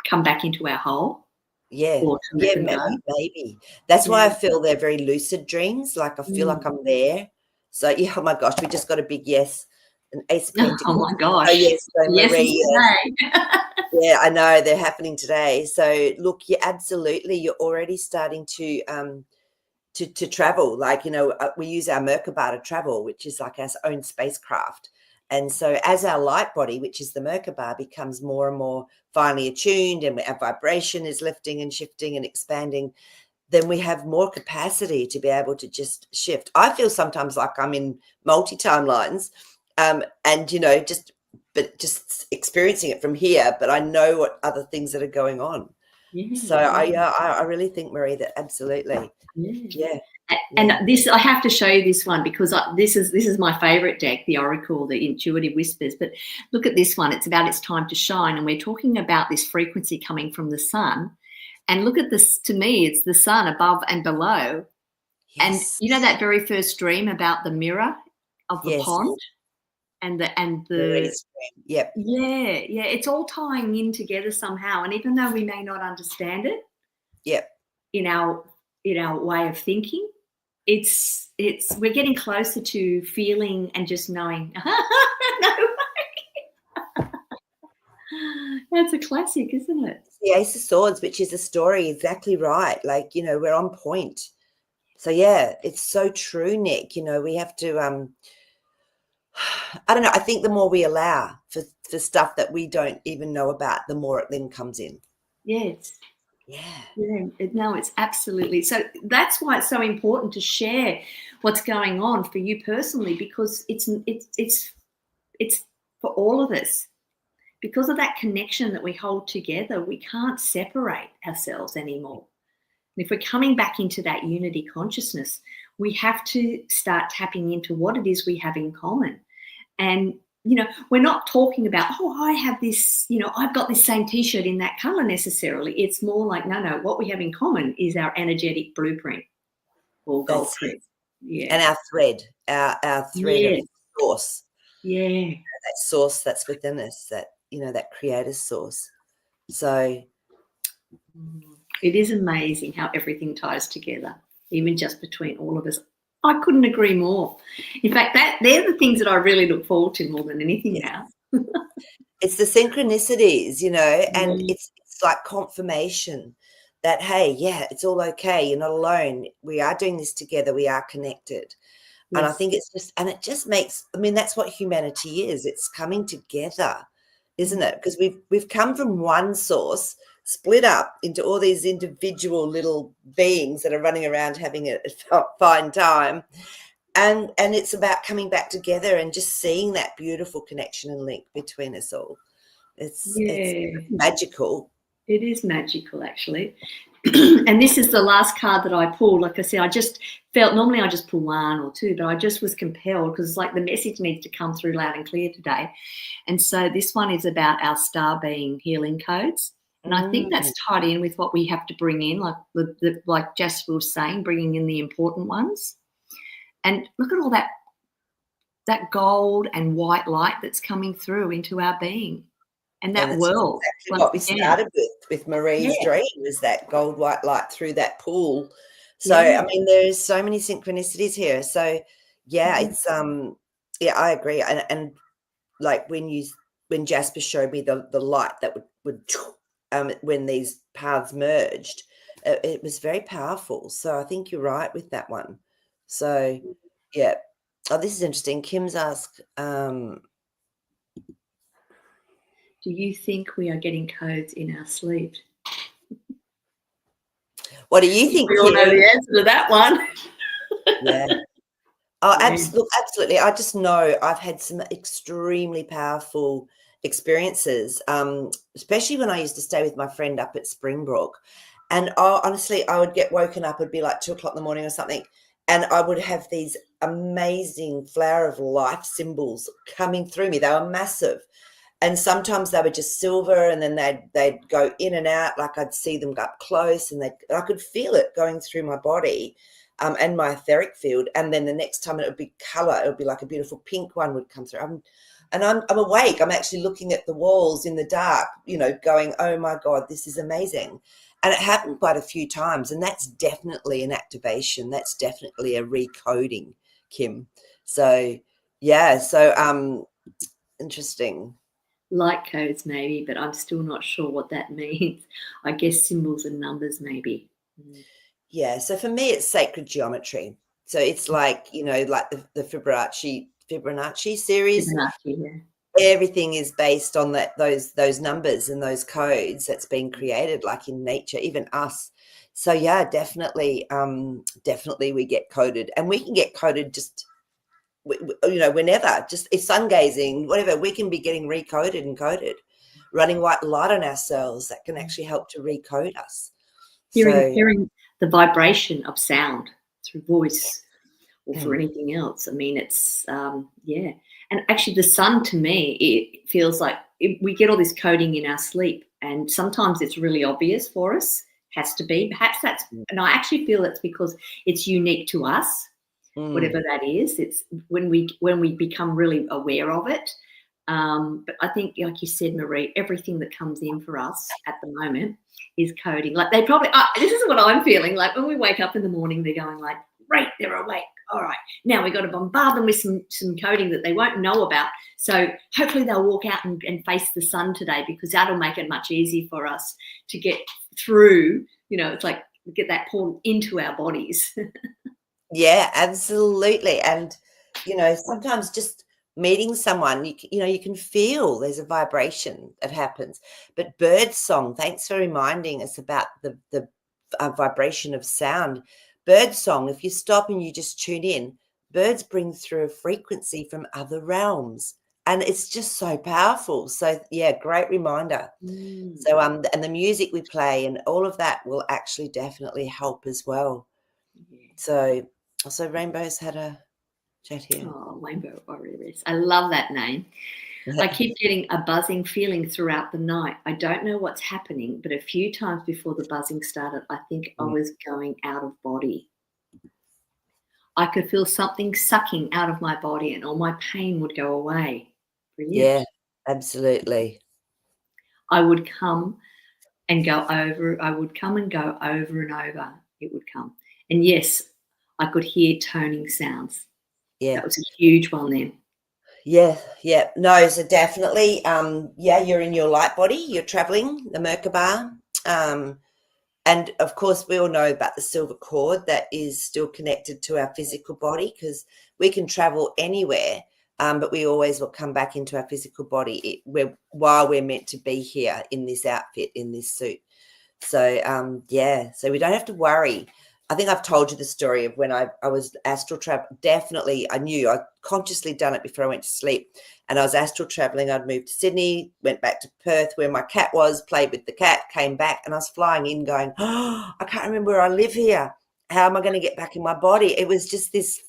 S2: come back into our whole.
S1: Yeah,
S2: Or to let them go.
S1: maybe. That's why I
S2: Yeah.
S1: feel they're very lucid dreams. Like I feel like I'm there. So yeah, oh my gosh, we just got a big yes, an Ace of
S2: Oh
S1: Pentacles.
S2: my gosh.
S1: Oh yes, so
S2: Yes,
S1: Marie, yes.
S2: today.
S1: Yeah, I know they're happening today. So look, you absolutely, you're already starting to travel. Like, you know, we use our Merkaba to travel, which is like our own spacecraft. And so as our light body, which is the Merkaba, becomes more and more finely attuned and our vibration is lifting and shifting and expanding, then we have more capacity to be able to just shift. I feel sometimes like I'm in multi-timelines, and, you know, just experiencing it from here, but I know what other things that are going on. So I really think, Marie, that absolutely. Yeah.
S2: And this, I have to show you this one because this is my favorite deck, the Oracle, the Intuitive Whispers. But look at this one. It's about its time to shine. And we're talking about this frequency coming from the sun. And look at this. To me, it's the sun above and below. Yes. And you know that very first dream about the mirror of the pond and the
S1: yep.
S2: Yeah. It's all tying in together somehow. And even though we may not understand it,
S1: yep,
S2: in our way of thinking, it's we're getting closer to feeling and just knowing. No way. That's a classic, isn't it?
S1: It's the Ace of Swords, which is a story. Exactly right. Like, you know, we're on point. So yeah, it's so true, Nick. You know, we have to I don't know, I think the more we allow for stuff that we don't even know about, the more it then comes in.
S2: Yes.
S1: Yeah.
S2: No, it's absolutely. So that's why it's so important to share what's going on for you personally, because it's for all of us. Because of that connection that we hold together, we can't separate ourselves anymore. And if we're coming back into that unity consciousness, we have to start tapping into what it is we have in common. And you know, we're not talking about, oh, I have this, you know, I've got this same T-shirt in that color necessarily. It's more like, no, what we have in common is our energetic blueprint or gold thread. Yeah.
S1: And our thread, our thread of source.
S2: Yeah.
S1: That source that's within us, that, you know, that creator source. So
S2: it is amazing how everything ties together, even just between all of us. I couldn't agree more. In fact, they're the things that I really look forward to more than anything else.
S1: It's the synchronicities, you know, and it's like confirmation that, hey, yeah, it's all okay. You're not alone. We are doing this together. We are connected. Yes. And I think it just makes, I mean, that's what humanity is. It's coming together, isn't it? Because we've come from one source, split up into all these individual little beings that are running around having a fine time. And it's about coming back together and just seeing that beautiful connection and link between us all. It's magical.
S2: It is magical, actually. And this is the last card that I pulled. Like I said, I just felt, normally I just pull one or two, but I just was compelled because it's like the message needs to come through loud and clear today. And so this one is about our star being healing codes. And I think that's tied in with what we have to bring in, like Jasper was saying, bringing in the important ones. And look at all that gold and white light that's coming through into our being and that world.
S1: Exactly what we started with Marie's dream is that gold white light through that pool. So I mean, there's so many synchronicities here. So it's I agree. And like when Jasper showed me the light that would when these paths merged, it was very powerful. So I think you're right with that one. So, yeah. Oh, this is interesting. Kim's asked,
S2: do you think we are getting codes in our sleep?
S1: What do you think,
S2: We all know the answer to that one.
S1: Yeah. Oh, absolutely. I just know I've had some extremely powerful experiences, especially when I used to stay with my friend up at Springbrook. And honestly, I would get woken up, it'd be like 2 o'clock in the morning or something. And I would have these amazing flower of life symbols coming through me. They were massive. and sometimes they were just silver, and then they'd go in and out. Like I'd see them up close, and I could feel it going through my body, and my etheric field. And then the next time it would be color. It would be like a beautiful pink one would come through. I'm awake. I'm actually looking at the walls in the dark, going, oh my God, this is amazing. And it happened quite a few times, and that's definitely an activation. That's definitely a recoding, Kim. So yeah, so interesting.
S2: Light codes maybe, but I'm still not sure what that means. I guess symbols and numbers maybe.
S1: Yeah, so for me it's sacred geometry. So it's like, like the Fibonacci series.
S2: Fibonacci, yeah.
S1: Everything is based on those numbers and those codes that's been created, like in nature, even us. So yeah, definitely we get coded, and we can get coded just whenever, just if sun gazing, whatever, we can be getting recoded and coded, running white light on ourselves that can actually help to recode us.
S2: Hearing the vibration of sound through voice or for anything else. I mean, it's yeah. And actually the sun, to me, it feels like we get all this coding in our sleep, and sometimes it's really obvious for us, has to be. Perhaps that's, and I actually feel it's because it's unique to us, whatever that is. It's when we become really aware of it. But I think, like you said, Marie, everything that comes in for us at the moment is coding. Like they probably, this is what I'm feeling like when we wake up in the morning, they're going like, great, they're awake. All right, now we've got to bombard them with some coding that they won't know about. So hopefully they'll walk out and face the sun today, because that'll make it much easier for us to get through. It's like get that portal into our bodies.
S1: Yeah, absolutely. And, sometimes just meeting someone, you can feel there's a vibration that happens. But bird song, thanks for reminding us about the vibration of sound. Bird song, if you stop and you just tune in, birds bring through a frequency from other realms, and it's just so powerful. So yeah, great reminder. So and the music we play and all of that will actually definitely help as well. So Rainbow's had a chat here.
S2: Oh, Rainbow Warriors. I love that name. I keep getting a buzzing feeling throughout the night. I don't know what's happening, but a few times before the buzzing started, I think I was going out of body. I could feel something sucking out of my body, and all my pain would go away. Brilliant.
S1: Yeah, absolutely.
S2: I would come and go over. I would come and go over and over. It would come. And yes, I could hear toning sounds.
S1: Yeah.
S2: That was a huge one then.
S1: Yeah. No, so definitely, you're in your light body, you're traveling, the Merkaba. And of course, we all know about the silver cord that is still connected to our physical body, because we can travel anywhere, but we always will come back into our physical body while we're meant to be here in this outfit, in this suit. So, so we don't have to worry. I think I've told you the story of when I was astral traveling. Definitely, I knew I'd consciously done it before I went to sleep. And I was astral traveling. I'd moved to Sydney, went back to Perth where my cat was, played with the cat, came back, and I was flying in going, oh, I can't remember where I live here. How am I going to get back in my body? It was just this.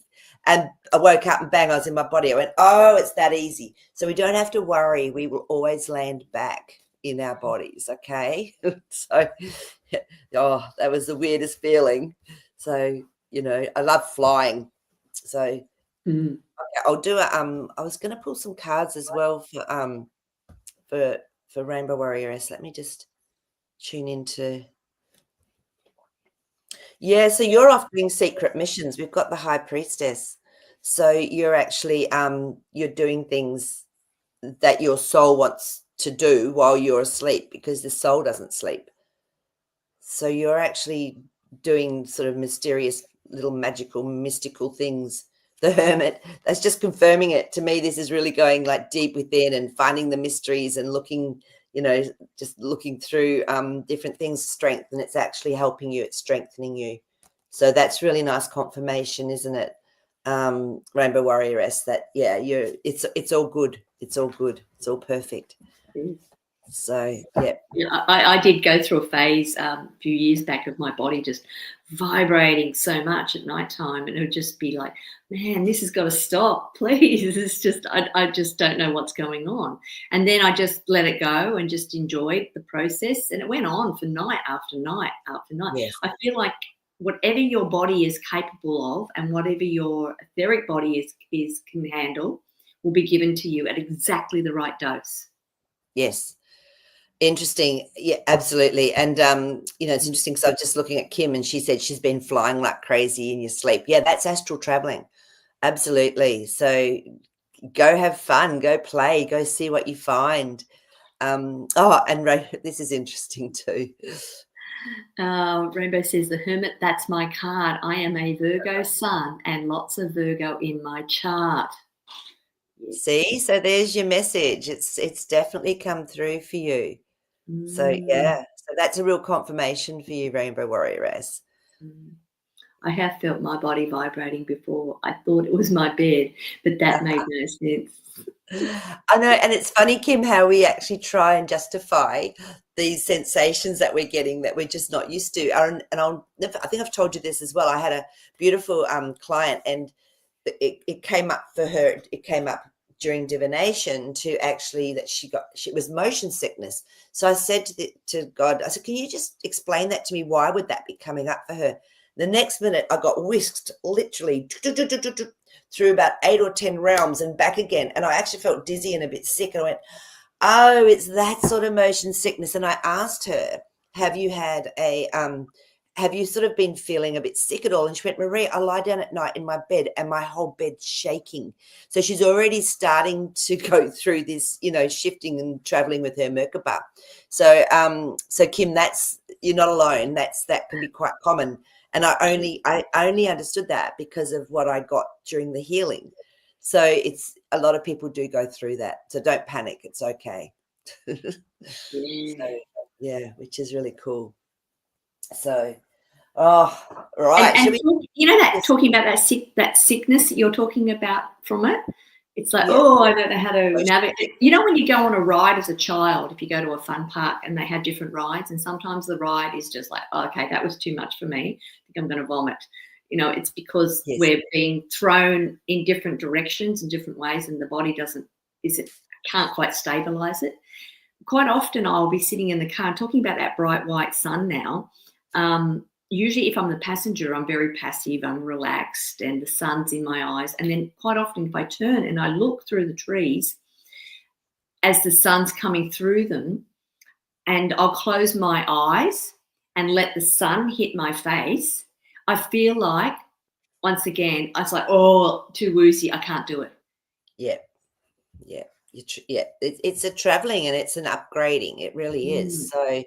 S1: And I woke up and bang, I was in my body. I went, oh, it's that easy. So we don't have to worry. We will always land back in our bodies, okay? So, that was the weirdest feeling. So, I love flying. So, okay, I'll do I was going to pull some cards as well for Rainbow Warrioress. Let me just tune into. Yeah, so you're off doing secret missions. We've got the High Priestess. So you're actually you're doing things that your soul wants to do while you're asleep, because the soul doesn't sleep. So you're actually doing sort of mysterious little magical mystical things. The Hermit, that's just confirming it to me. This is really going like deep within and finding the mysteries and looking, just looking through different things, strength, and it's actually helping you, it's strengthening you. So that's really nice confirmation, isn't it? Rainbow Warrioress, that it's all good, it's all perfect. So, yeah.
S2: Yeah, I did go through a phase a few years back of my body just vibrating so much at night time, and it would just be like, man, this has got to stop, please. It's just, I just don't know what's going on. And then I just let it go and just enjoyed the process. And it went on for night after night after night.
S1: Yes.
S2: I feel like whatever your body is capable of and whatever your etheric body can handle will be given to you at exactly the right dose.
S1: Yes. Interesting. Yeah, absolutely. And, it's interesting because I was just looking at Kim and she said she's been flying like crazy in your sleep. Yeah, that's astral traveling. Absolutely. So go have fun, go play, go see what you find. And this is interesting too.
S2: Rainbow says, the Hermit, that's my card. I am a Virgo sun and lots of Virgo in my chart.
S1: See, so there's your message. It's definitely come through for you. So yeah, so that's a real confirmation for you, Rainbow Warrioress.
S2: I have felt my body vibrating before. I thought it was my bed, but that made no sense.
S1: I know, and it's funny, Kim, how we actually try and justify these sensations that we're getting that we're just not used to. And I think I've told you this as well. I had a beautiful client, and it came up for her. It came up during divination to actually that she was motion sickness. So I said to God, I said, can you just explain that to me? Why would that be coming up for her? The next minute I got whisked literally through about 8 or 10 realms and back again. And I actually felt dizzy and a bit sick. And I went, oh, it's that sort of motion sickness. And I asked her, have you sort of been feeling a bit sick at all? And she went, Marie, I lie down at night in my bed and my whole bed's shaking. So she's already starting to go through this, shifting and traveling with her Merkaba. So, so Kim, you're not alone. That can be quite common. And I only understood that because of what I got during the healing. So it's a lot of people do go through that. So don't panic. It's okay. So, yeah, which is really cool. So, right.
S2: And talking about that sickness that you're talking about from it, it's like, I don't know how to navigate. When you go on a ride as a child, if you go to a fun park and they have different rides, and sometimes the ride is just like, okay, that was too much for me. I think I'm going to vomit. It's because we're being thrown in different directions in different ways, and the body can't quite stabilize it. Quite often I'll be sitting in the car and talking about that bright white sun now. Usually if I'm the passenger, I'm very passive, I'm relaxed, and the sun's in my eyes. And then quite often if I turn and I look through the trees as the sun's coming through them, and I'll close my eyes and let the sun hit my face, I feel like, once again, I was like, too woozy, I can't do it.
S1: Yeah. It's a traveling and it's an upgrading. It really is. So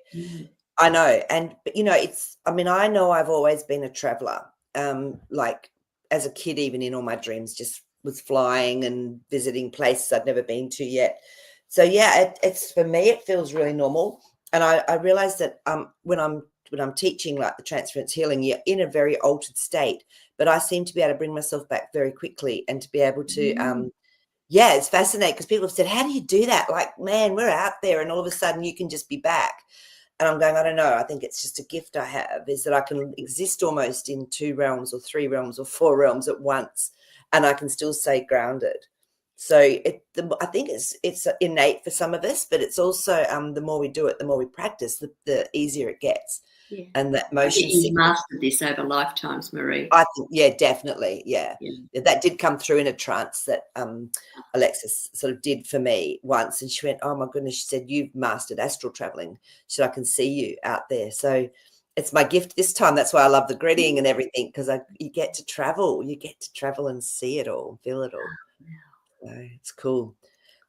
S1: I know. But I know I've always been a traveler. Like as a kid, even in all my dreams, just was flying and visiting places I'd never been to yet. So yeah, it's for me, it feels really normal. And I realized that when I'm teaching like the transference healing, you're in a very altered state, but I seem to be able to bring myself back very quickly and to be able to it's fascinating because people have said, how do you do that? Like, man, we're out there and all of a sudden you can just be back. And I'm going, I don't know. I think it's just a gift I have, is that I can exist almost in 2 realms or 3 realms or 4 realms at once, and I can still stay grounded. So I think it's innate for some of us, but it's also the more we do it, the more we practice, the easier it gets.
S2: Yeah.
S1: And that motion.
S2: You've mastered this over lifetimes, Marie.
S1: I think, definitely. Yeah. That did come through in a trance that Alexis sort of did for me once. And she went, oh my goodness, she said, you've mastered astral traveling. She said, I can see you out there. So it's my gift this time. That's why I love the gritting and everything, because you get to travel. You get to travel and see it all, feel it all. So it's cool.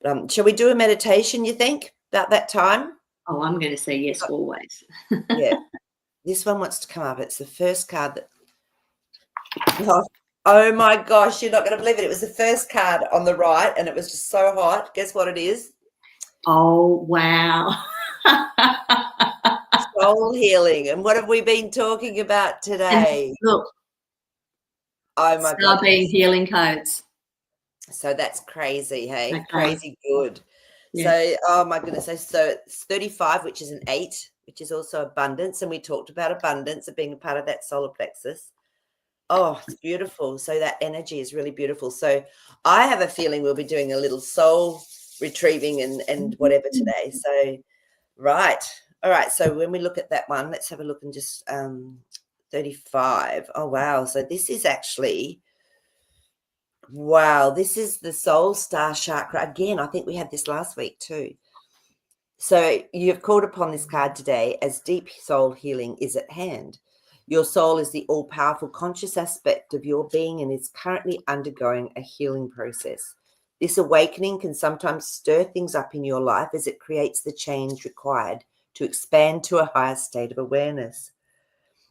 S1: But, shall we do a meditation, you think, about that time?
S2: Oh, I'm going to say yes, always.
S1: Yeah. This one wants to come up. It's the first card that... Oh, my gosh, you're not going to believe it. It was the first card on the right, and it was just so hot. Guess what it is?
S2: Oh, wow.
S1: Soul healing. And what have we been talking about today?
S2: And look.
S1: Oh, my God.
S2: Being healing codes.
S1: So that's crazy, hey?
S2: Okay.
S1: Crazy good.
S2: Yeah.
S1: So, oh my goodness. So it's 35, which is an 8, which is also abundance. And we talked about abundance of being a part of that solar plexus. Oh, it's beautiful. So that energy is really beautiful. So I have a feeling we'll be doing a little soul retrieving and whatever today. So, right. All right. So when we look at that one, let's have a look and just 35. Oh, wow. So this is actually, wow, this is the soul star chakra. Again, I think we had this last week too. So you've called upon this card today as deep soul healing is at hand. Your soul is the all-powerful conscious aspect of your being and is currently undergoing a healing process. This awakening can sometimes stir things up in your life as it creates the change required to expand to a higher state of awareness.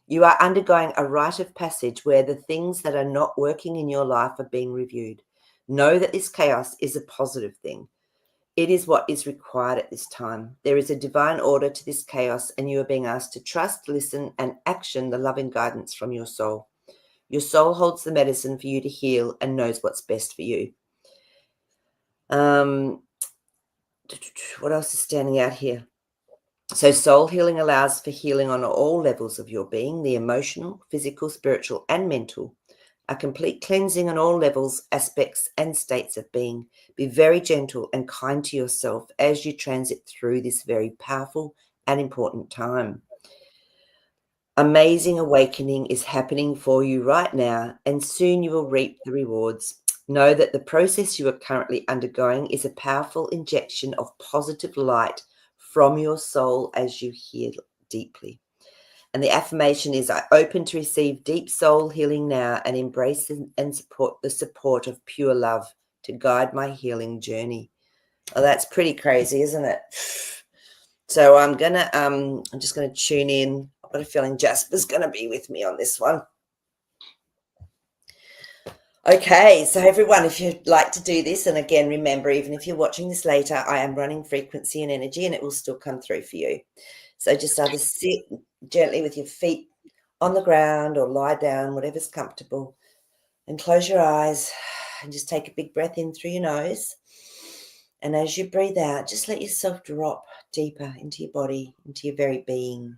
S1: You are undergoing a rite of passage where the things that are not working in your life are being reviewed. Know that this chaos is a positive thing. It is what is required at this time. There is a divine order to this chaos, and you are being asked to trust, listen, and action the loving guidance from your soul. Your soul holds the medicine for you to heal and knows what's best for you. What else is standing out here? So soul healing allows for healing on all levels of your being, the emotional, physical, spiritual, and mental. A complete cleansing on all levels, aspects, and states of being. Be very gentle and kind to yourself as you transit through this very powerful and important time. Amazing awakening is happening for you right now, and soon you will reap the rewards. Know that the process you are currently undergoing is a powerful injection of positive light from your soul as you heal deeply. And the affirmation is, I open to receive deep soul healing now and embrace and support the support of pure love to guide my healing journey. Oh, that's pretty crazy, isn't it? So I'm just gonna tune in. I've got a feeling Jasper's gonna be with me on this one. Okay, so everyone, if you'd like to do this, and again, remember, even if you're watching this later, I am running frequency and energy and it will still come through for you. So just either sit gently with your feet on the ground or lie down, whatever's comfortable, and close your eyes and just take a big breath in through your nose. And as you breathe out, just let yourself drop deeper into your body, into your very being.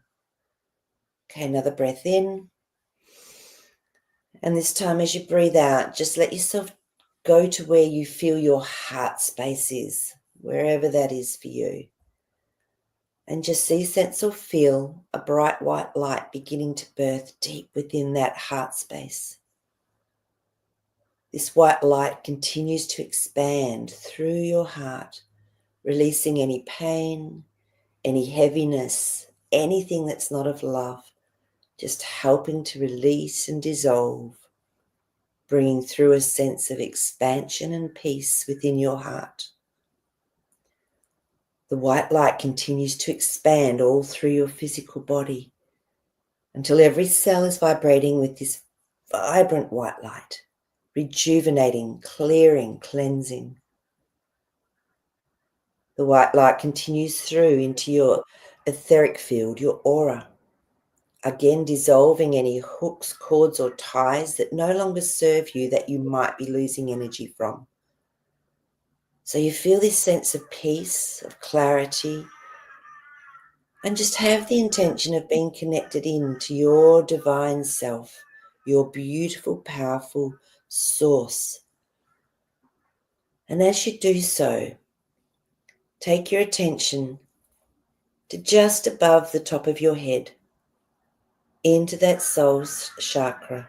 S1: Okay, another breath in. And this time as you breathe out, just let yourself go to where you feel your heart space is, wherever that is for you. And just see, sense, or feel a bright white light beginning to birth deep within that heart space. This white light continues to expand through your heart, releasing any pain, any heaviness, anything that's not of love, just helping to release and dissolve, bringing through a sense of expansion and peace within your heart. The white light continues to expand all through your physical body until every cell is vibrating with this vibrant white light, rejuvenating, clearing, cleansing. The white light continues through into your etheric field, your aura, again dissolving any hooks, cords, or ties that no longer serve you that you might be losing energy from. So you feel this sense of peace, of clarity, and just have the intention of being connected into your divine self, your beautiful, powerful source. And as you do so, take your attention to just above the top of your head, into that soul chakra,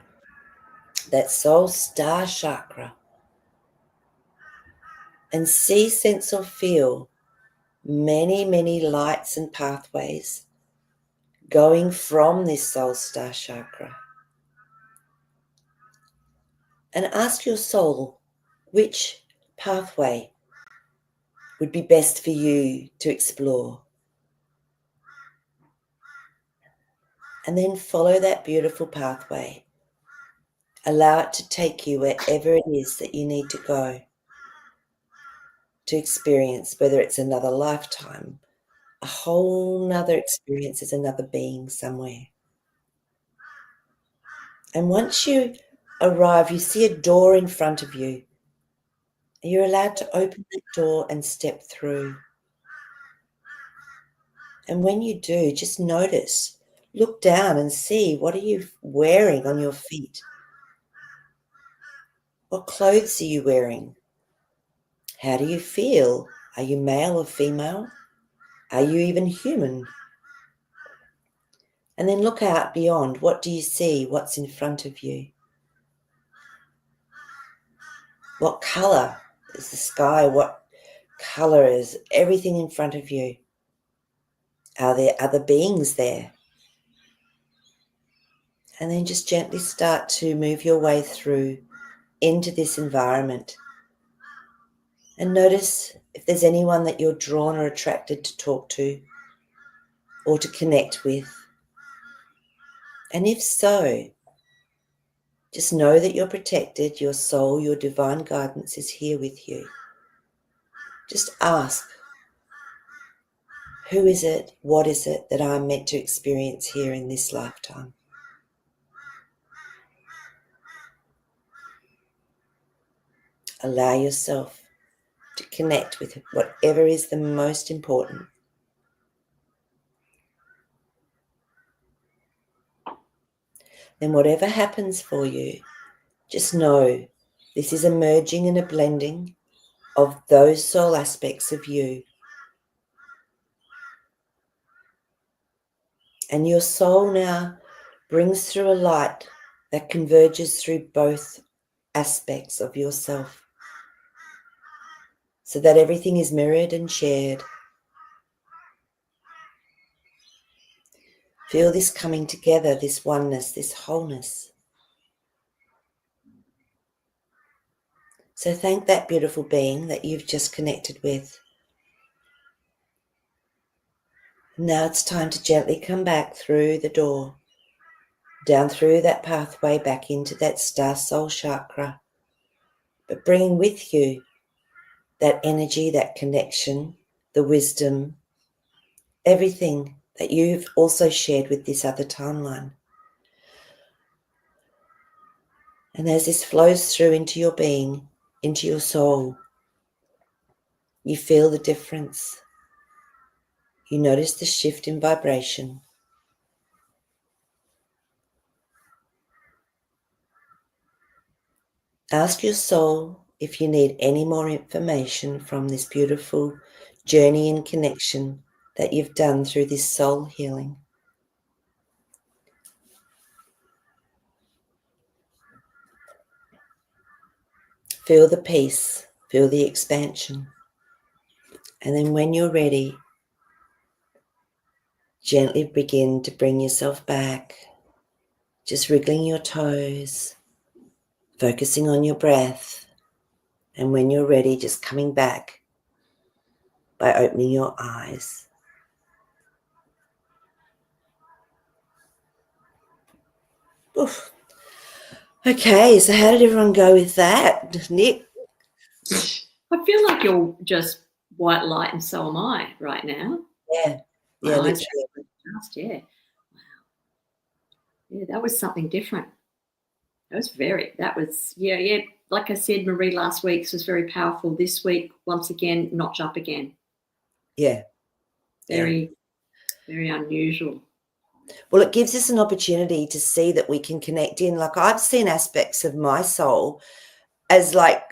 S1: that soul star chakra, and see, sense, or feel many, many lights and pathways going from this soul star chakra. And ask your soul which pathway would be best for you to explore. And then follow that beautiful pathway. Allow it to take you wherever it is that you need to go to experience, whether it's another lifetime, a whole nother experience as another being somewhere. And once you arrive, you see a door in front of you. You're allowed to open that door and step through. And when you do, just notice, look down and see, what are you wearing on your feet? What clothes are you wearing? How do you feel? Are you male or female? Are you even human? And then look out beyond. What do you see? What's in front of you? What color is the sky? What color is everything in front of you? Are there other beings there? And then just gently start to move your way through into this environment. And notice if there's anyone that you're drawn or attracted to talk to or to connect with. And if so, just know that you're protected. Your soul, your divine guidance is here with you. Just ask, who is it? What is it that I'm meant to experience here in this lifetime? Allow yourself to connect with whatever is the most important. Then whatever happens for you, just know this is a merging and a blending of those soul aspects of you. And your soul now brings through a light that converges through both aspects of yourself, so that everything is mirrored and shared. Feel this coming together, this oneness, this wholeness. So thank that beautiful being that you've just connected with. Now it's time to gently come back through the door, down through that pathway back into that star soul chakra, but bringing with you that energy, that connection, the wisdom, everything that you've also shared with this other timeline. And as this flows through into your being, into your soul, you feel the difference. You notice the shift in vibration. Ask your soul if you need any more information from this beautiful journey and connection that you've done through this soul healing. Feel the peace, feel the expansion. And then when you're ready, gently begin to bring yourself back, just wriggling your toes, focusing on your breath. And when you're ready, just coming back by opening your eyes. Oof. Okay, so how did everyone go with that, Nick?
S2: I feel like you're just white light, and so am I right now.
S1: Yeah,
S2: My
S1: literally.
S2: eyes are just, yeah. Wow. Yeah, that was something different. Yeah. Like I said, Marie, last week's was very powerful. This week, once again, notch up again.
S1: Yeah.
S2: Very unusual.
S1: Well, it gives us an opportunity to see that we can connect in. Like, I've seen aspects of my soul as like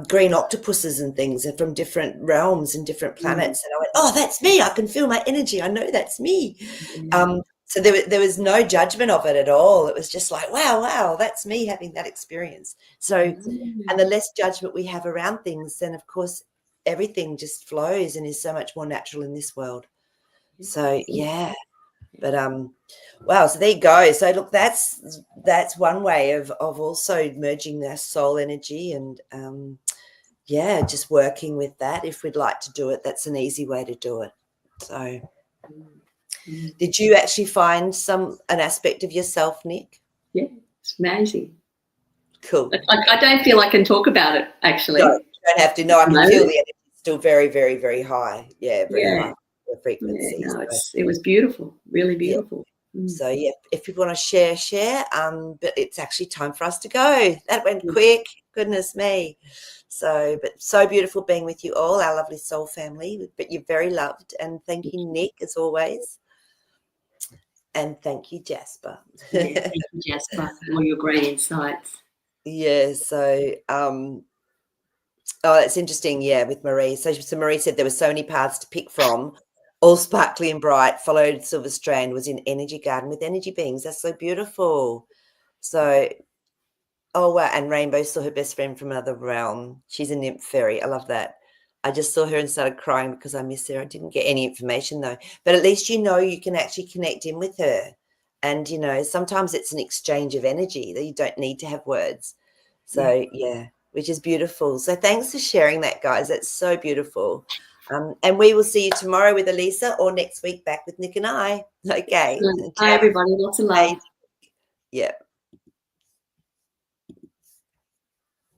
S1: green octopuses and things from different realms and different planets. And I went, oh, that's me. I can feel my energy. I know that's me. So there was no judgment of it at all. It was just like, wow, that's me having that experience. So, and the less judgment we have around things, then of course, everything just flows and is so much more natural in this world. So, yeah. But wow, so there you go. So look, that's one way of also merging their soul energy and just working with that. If we'd like to do it, that's an easy way to do it. So did you actually find an aspect of yourself, Nick?
S2: Yeah, it's amazing.
S1: Cool.
S2: I don't feel I can talk about it, actually.
S1: No, you don't have to. No, I can feel the energy still very, very, very high. Yeah, very high frequency.
S2: Yeah, no, it was beautiful, really beautiful.
S1: Yeah. So yeah, if people want to share, but it's actually time for us to go. That went quick. Goodness me. So, but so beautiful being with you all, our lovely soul family. But you're very loved. And thank you, Nick, as always. And thank you, Jasper.
S2: Yeah, thank you, Jasper, for all your great insights.
S1: Yeah, so oh, that's interesting. Yeah, with Marie. So Marie said there were so many paths to pick from, all sparkly and bright. Followed Silver Strand, was in Energy Garden with energy beings. That's so beautiful. So, oh wow, and Rainbow saw her best friend from another realm. She's a nymph fairy. I love that. I just saw her and started crying because I miss her. I didn't get any information though. But at least you know you can actually connect in with her. And you know, sometimes it's an exchange of energy that you don't need to have words. So yeah, which is beautiful. So thanks for sharing that, guys. That's so beautiful. And we will see you tomorrow with Elisa or next week back with Nick and I. Okay.
S2: Bye, everybody. Lots of love.
S1: Yeah.